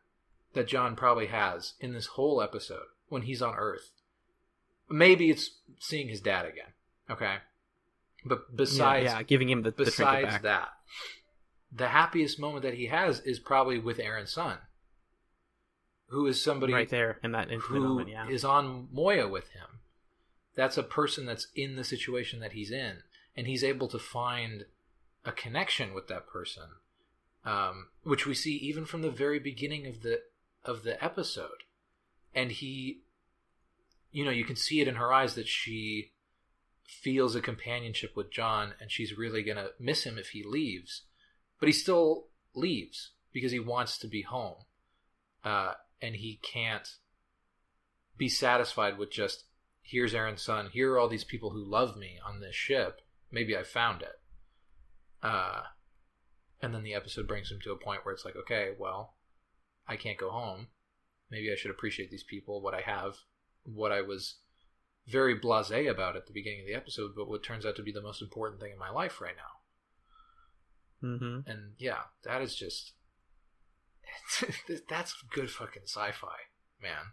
that John probably has in this whole episode when he's on Earth, maybe it's seeing his dad again. Okay. But besides, giving him the trinket back. Besides that, the happiest moment that he has is probably with Aaron's son, who is somebody right there in that intimate moment, is on Moya with him. That's a person that's in the situation that he's in, and he's able to find a connection with that person, which we see even from the very beginning of the episode. And he, you know, you can see it in her eyes that she feels a companionship with John, and she's really going to miss him if he leaves. But he still leaves because he wants to be home. And he can't be satisfied with just, here's Aaron's son, here are all these people who love me on this ship. Maybe I found it. And then the episode brings him to a point where it's like, okay, well, I can't go home. Maybe I should appreciate these people, what I have, what I was very blasé about at the beginning of the episode, but what turns out to be the most important thing in my life right now. Mm-hmm. And yeah, that is just... that's good fucking sci-fi, man.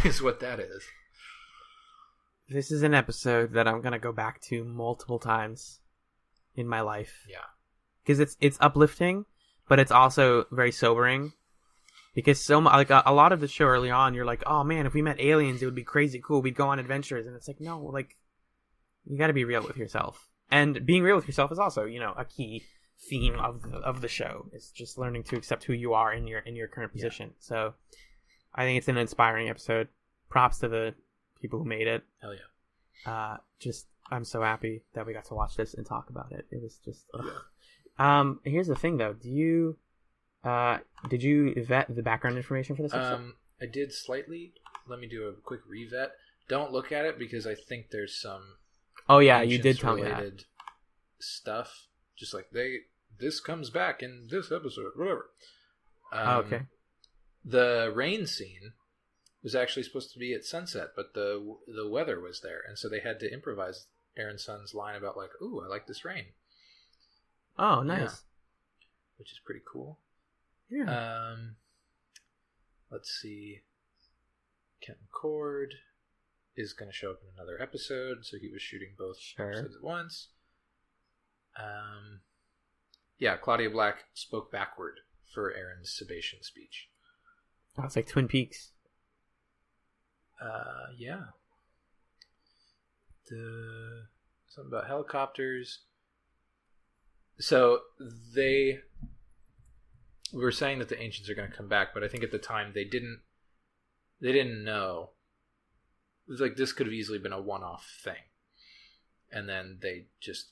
Is what that is. This is an episode that I'm going to go back to multiple times in my life. Yeah. Because it's uplifting, but it's also very sobering. Because a lot of the show early on, you're like, oh man, if we met aliens, it would be crazy cool. We'd go on adventures. And it's like, no, like, you got to be real with yourself. And being real with yourself is also, you know, a key theme of the show. It's just learning to accept who you are in your current position. Yeah. So I think it's an inspiring episode. Props to the people who made it. Hell yeah. I'm so happy that we got to watch this and talk about it. It was just... Yeah. Here's the thing, though. Did you vet the background information for this episode? I did slightly. Let me do a quick revet. Don't look at it because I think there's some... Oh, yeah, you did tell me that. Stuff. Just like, this comes back in this episode, whatever. Okay. The rain scene was actually supposed to be at sunset, but the weather was there, and so they had to improvise Aaron's son's line about, like, ooh, I like this rain. Oh, nice. Yeah. Which is pretty cool. Yeah. Let's see. Kenton Cord is going to show up in another episode, so he was shooting both episodes at once. Yeah, Claudia Black spoke backward for Aaron's Sebation speech. Oh, it's like Twin Peaks. Yeah. Something about helicopters. So they were saying that the ancients are going to come back, but I think at the time they didn't know. It was like, this could have easily been a one-off thing. And then they just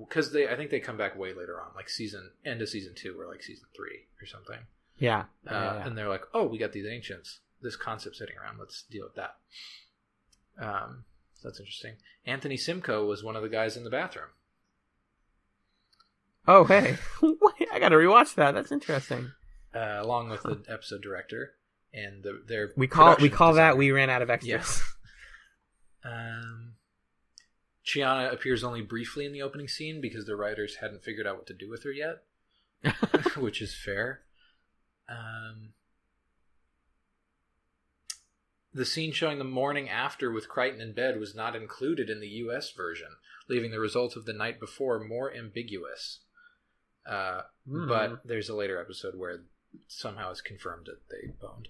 because I think they come back way later on, like end of season 2 or like season 3 or something. Yeah. And they're like, oh, we got these ancients, this concept sitting around, let's deal with that. So that's interesting. Anthony Simcoe was one of the guys in the bathroom. Oh, hey. I gotta rewatch that. That's interesting. Along with the episode director and their we call designer. that We Ran Out of Extras. Yes. Chiana appears only briefly in the opening scene because the writers hadn't figured out what to do with her yet, which is fair. The scene showing the morning after with Crichton in bed was not included in the US version, leaving the results of the night before more ambiguous. But there's a later episode where somehow it's confirmed that they boned.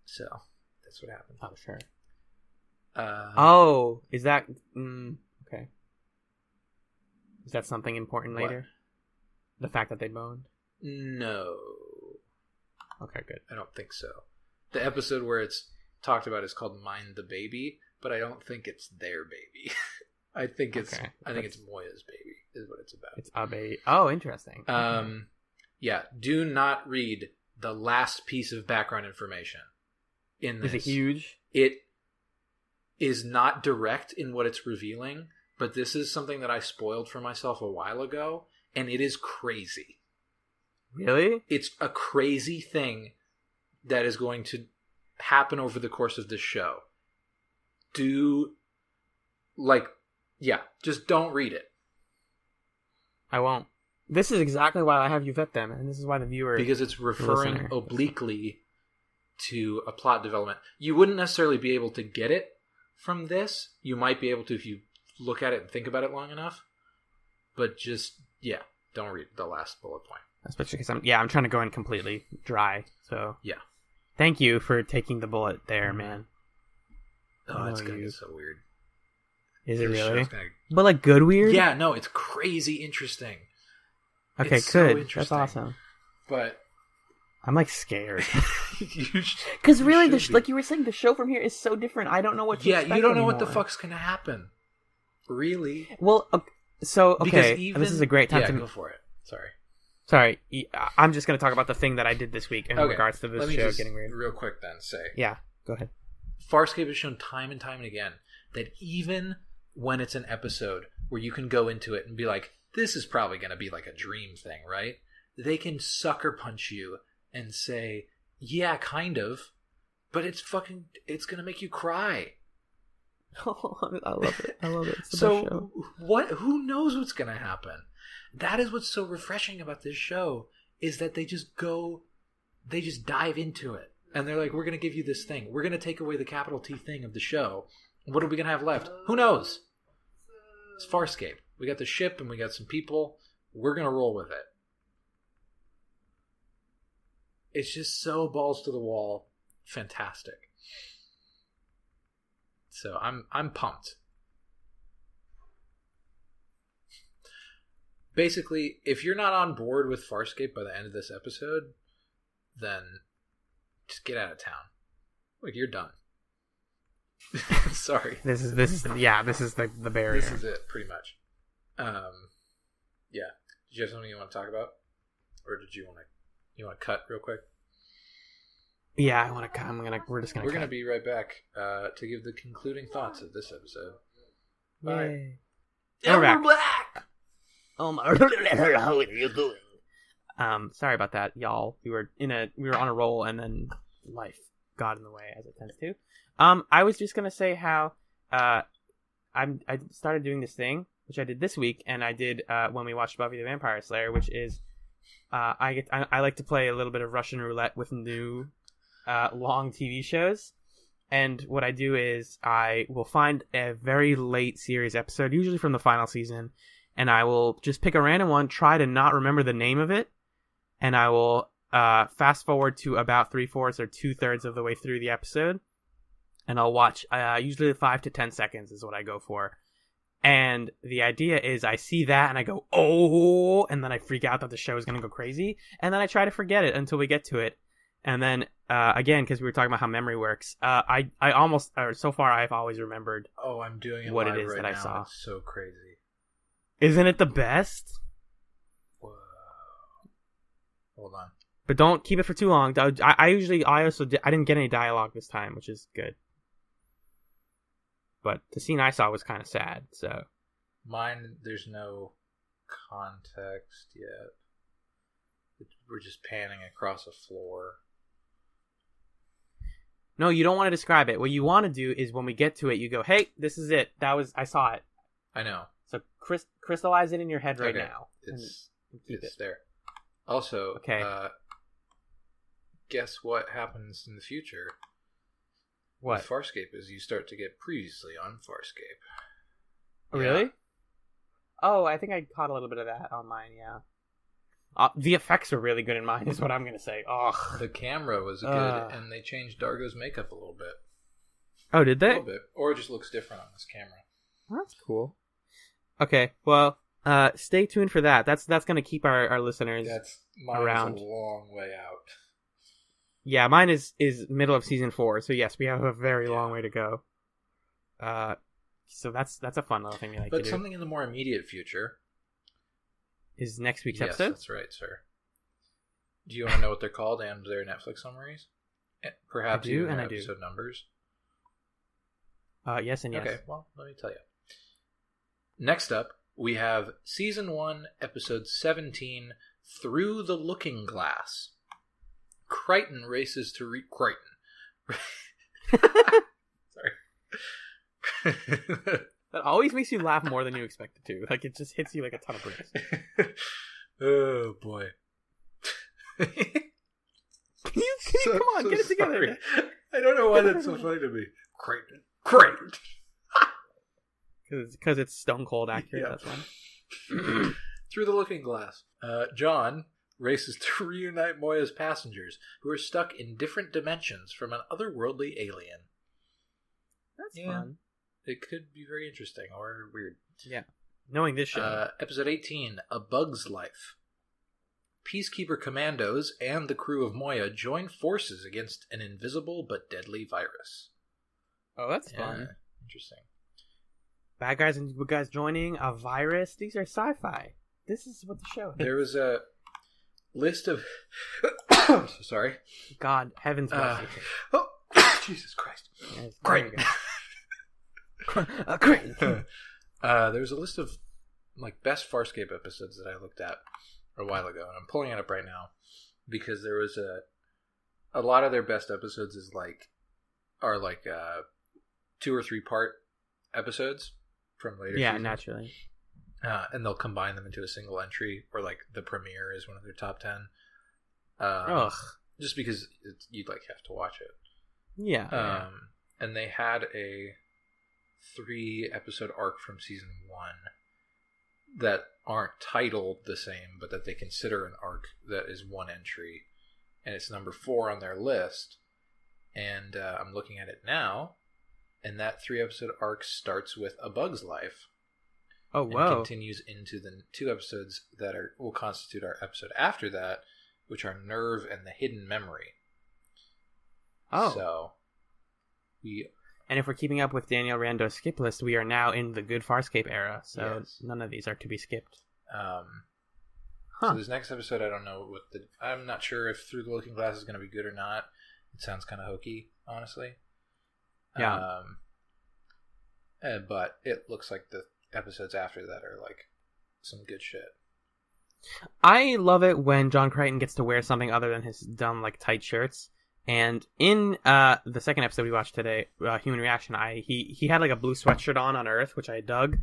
So that's what happened. Oh, sure. Is that okay? Is that something important later? The fact that they boned? No. Okay, good. I don't think so. The episode where it's talked about is called "Mind the Baby," but I don't think it's their baby. I think it's Moya's baby is what it's about. It's a baby. Oh, interesting. Yeah. Do not read the last piece of background information in this. Is it huge? It is not direct in what it's revealing, but this is something that I spoiled for myself a while ago, and it is crazy. Really? It's a crazy thing that is going to happen over the course of this show. Just don't read it. I won't. This is exactly why I have you vet them, and this is why the viewer... Because it's referring obliquely to a plot development. You wouldn't necessarily be able to get it from this. You might be able to if you look at it and think about it long enough. But don't read the last bullet point. Especially because I'm trying to go in completely dry, so... Yeah. Thank you for taking the bullet there, man. Oh, it's going to get so weird. Is it really? But like good weird? Yeah, no, it's crazy interesting. Okay, it's good. So that's awesome. But I'm like scared. Because really, like you were saying, the show from here is so different. I don't know what to expect you don't know anymore. what the fuck's going to happen. Really? Well, this is a great time to... go for it. Sorry, I'm just going to talk about the thing that I did this week in regards to this show getting weird. Real quick then, Yeah, go ahead. Farscape has shown time and time and again that even when it's an episode where you can go into it and be like, this is probably going to be like a dream thing, right? They can sucker punch you and say, yeah, kind of, but it's going to make you cry. Oh, I love it. It's the best show. Who knows what's going to happen? That is what's so refreshing about this show, is that they just dive into it. And they're like, we're going to give you this thing. We're going to take away the capital T thing of the show. What are we going to have left? Who knows? It's Farscape. We got the ship and we got some people. We're going to roll with it. It's just so balls to the wall. Fantastic. So I'm pumped. Basically, if you're not on board with Farscape by the end of this episode, then just get out of town. Like, you're done. Sorry. This is the barrier. This is it, pretty much. Yeah. Did you have something you want to talk about, or did you want to cut real quick? Yeah, I want to cut. We're gonna be right back to give the concluding thoughts of this episode. Bye. Yay. And we're back. Oh my! How are you doing? Sorry about that, y'all. We were on a roll, and then life got in the way, as it tends to. I was just gonna say how I started doing this thing, which I did this week, and I did when we watched Buffy the Vampire Slayer, which is I like to play a little bit of Russian roulette with new long TV shows. And what I do is I will find a very late series episode, usually from the final season, and I will just pick a random one, try to not remember the name of it, and I will fast forward to about 3/4 or 2/3 of the way through the episode, and I'll watch usually 5 to 10 seconds is what I go for. And the idea is I see that and I go, oh, and then I freak out that the show is going to go crazy, and then I try to forget it until we get to it. And then, again, because we were talking about how memory works, so far I've always remembered I'm doing it what live it is right that now. I saw. It's so crazy. Isn't it the best? Whoa. Hold on. But don't keep it for too long. I didn't get any dialogue this time, which is good. But the scene I saw was kind of sad, so. Mine, there's no context yet. We're just panning across a floor. No, you don't want to describe it. What you want to do is when we get to it, you go, hey, this is it. I saw it. I know. So crystallize it in your head right now. It's there. Also, okay. Guess what happens in the future? What? With Farscape is you start to get previously on Farscape. Oh, really? Oh, I think I caught a little bit of that on mine, yeah. The effects are really good in mine, is what I'm going to say. Oh, the camera was good, and they changed Dargo's makeup a little bit. Oh, did they? A little bit. Or it just looks different on this camera. That's cool. Okay, well, stay tuned for that. That's going to keep our listeners around. Mine's a long way out. Yeah, mine is middle of season 4, so yes, we have a very long way to go. So that's a fun little thing we like to do. But something in the more immediate future is next week's episode? Yes, that's right, sir. Do you want to know what they're called and their Netflix summaries? Perhaps even their episode numbers? Yes and yes. Okay, well, let me tell you. Next up, we have Season 1, Episode 17, Through the Looking Glass. Crichton races to Crichton. Sorry. That always makes you laugh more than you expect it to. Like, it just hits you like a ton of bricks. Oh, boy. Can you come on, get it together. Sorry. I don't know why that's so funny to me. Crichton. Because it's stone cold accurate, Yeah. that's why. Through the Looking Glass. John races to reunite Moya's passengers, who are stuck in different dimensions from an otherworldly alien. That's fun. It could be very interesting or weird. Yeah. Knowing this show. Episode 18, A Bug's Life. Peacekeeper commandos and the crew of Moya join forces against an invisible but deadly virus. Oh, that's fun. Interesting. Bad guys and good guys joining a virus. These are sci-fi. This is what the show is. There was a list of... Sorry. God, heavens bless you. Oh, Jesus Christ. Yes, Great. Great. There was a list of best Farscape episodes that I looked at a while ago, and I'm pulling it up right now because there was a lot of their best episodes are 2 or 3 part episodes from later seasons. Naturally. And they'll combine them into a single entry, or the premiere is one of their top 10. Just because you'd have to watch it. Yeah. And they had a 3-episode arc from season 1 that aren't titled the same, but that they consider an arc that is one entry, and it's number 4 on their list. And I'm looking at it now, and that 3-episode arc starts with A Bug's Life. Oh, wow. And continues into the 2 episodes that will constitute our episode after that, which are Nerve and The Hidden Memory. Oh. So, and if we're keeping up with Daniel Rando's skip list, we are now in the good Farscape era, so yes. None of these are to be skipped. So this next episode, I don't know I'm not sure if Through the Looking Glass is going to be good or not. It sounds kind of hokey, honestly. Yeah. But it looks like the episodes after that are some good shit. I love it when John Crichton gets to wear something other than his dumb tight shirts. And in the second episode we watched today, Human Reaction, he had a blue sweatshirt on Earth, which I dug.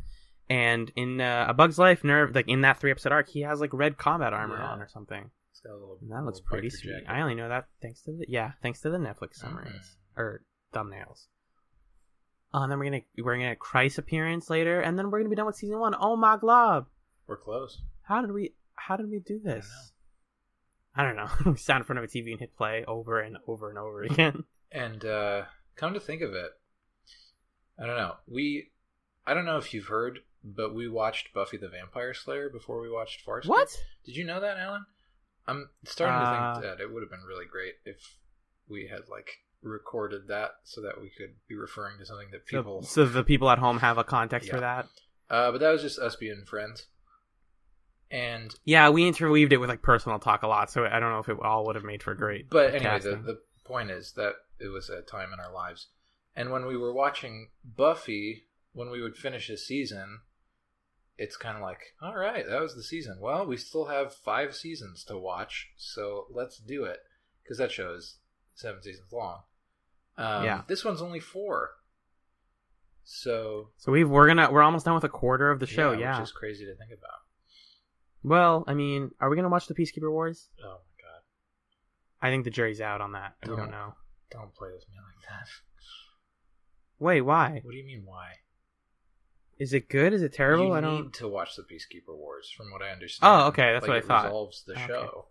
And in A Bug's Life, Nerve, in that 3-episode arc, he has red combat armor on or something. It's got a little, and that looks pretty sweet. Jacket. I only know that thanks to the Netflix summaries or thumbnails. And then we're gonna Christ appearance later, and then we're gonna be done with season 1. Oh my glob! We're close. How did we do this? I don't know. We sat in front of a TV and hit play over and over and over again. And come to think of it, I don't know. I don't know if you've heard, but we watched Buffy the Vampire Slayer before we watched Farscape. What? Did you know that, Alan? I'm starting to think that it would have been really great if we had recorded that so that we could be referring to something that people... So the people at home have a context for that? But that was just us being friends. And yeah, we interweaved it with like personal talk a lot, so I don't know if it all would have made for great. But anyway, casting. the point is that it was a time in our lives. And when we were watching Buffy, when we would finish a season, it's kind of like, all right, that was the season. Well, we still have 5 seasons to watch, so let's do it. Because that show is 7 seasons long. Yeah. This one's only 4. So we're almost done with a quarter of the show, yeah. Which is crazy to think about. Well, I mean, are we gonna watch the Peacekeeper Wars? Oh my god. I think the jury's out on that. We don't know. Don't play with me like that. Wait, why? What do you mean, why? Is it good? Is it terrible? You need to watch the Peacekeeper Wars, from what I understand. Oh, okay, that's what I thought. It resolves the show.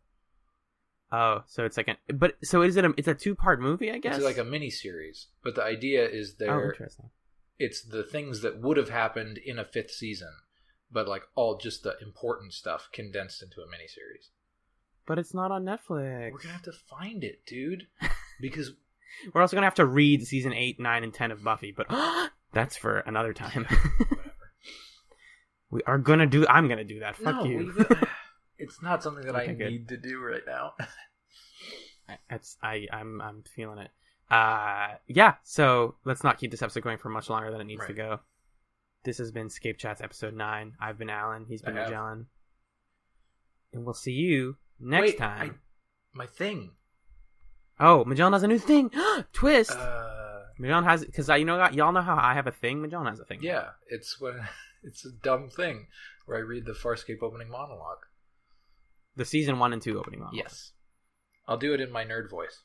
Oh, so it's like is it it's a 2-part movie, I guess? It's like a mini-series, but the idea is interesting. It's the things that would have happened in a 5th season, but like all just the important stuff condensed into a mini-series. But it's not on Netflix. We're gonna have to find it, dude, because we're also gonna have to read season 8, 9, and 10 of Buffy, but that's for another time. Whatever. We are gonna do. I'm gonna do that. Fuck you. It's not something that Okay, I good. need to do right now. I'm feeling it. Yeah. So let's not keep this episode going for much longer than it needs to go. This has been ScapeChatz episode 9. I've been Alan. He's been Magellan. And we'll see you next time. My thing. Oh, Magellan has a new thing. Twist. Magellan has, because y'all know how I have a thing. Magellan has a thing. Yeah, it's a dumb thing where I read the Farscape opening monologue. The season 1 and 2 opening monologue. Yes, I'll do it in my nerd voice.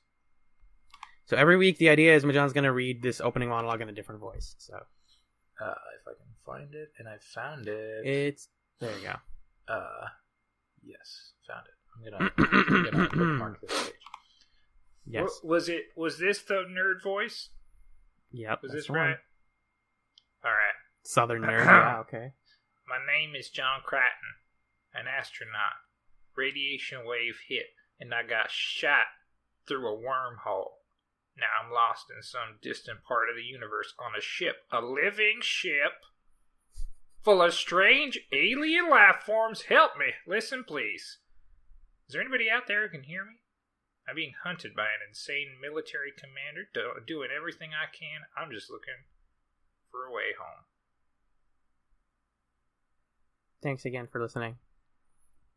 So every week the idea is Magellan's going to read this opening monologue in a different voice. So if I can find it, and I found it. There you go. Yes, found it. I'm gonna bookmark this page. Yes. Was this the nerd voice? Yep. Was this right? All right. Southern nerd. Yeah. Okay. My name is John Crichton, an astronaut. Radiation wave hit, and I got shot through a wormhole. Now I'm lost in some distant part of the universe on a ship, a living ship, full of strange alien life forms. Help me. Listen, please. Is there anybody out there who can hear me? I'm being hunted by an insane military commander, doing everything I can. I'm just looking for a way home. Thanks again for listening.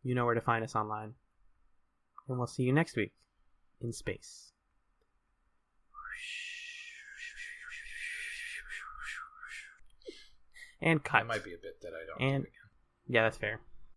You know where to find us online. And we'll see you next week in space. And cut. That might be a bit that I don't do again. Yeah, that's fair.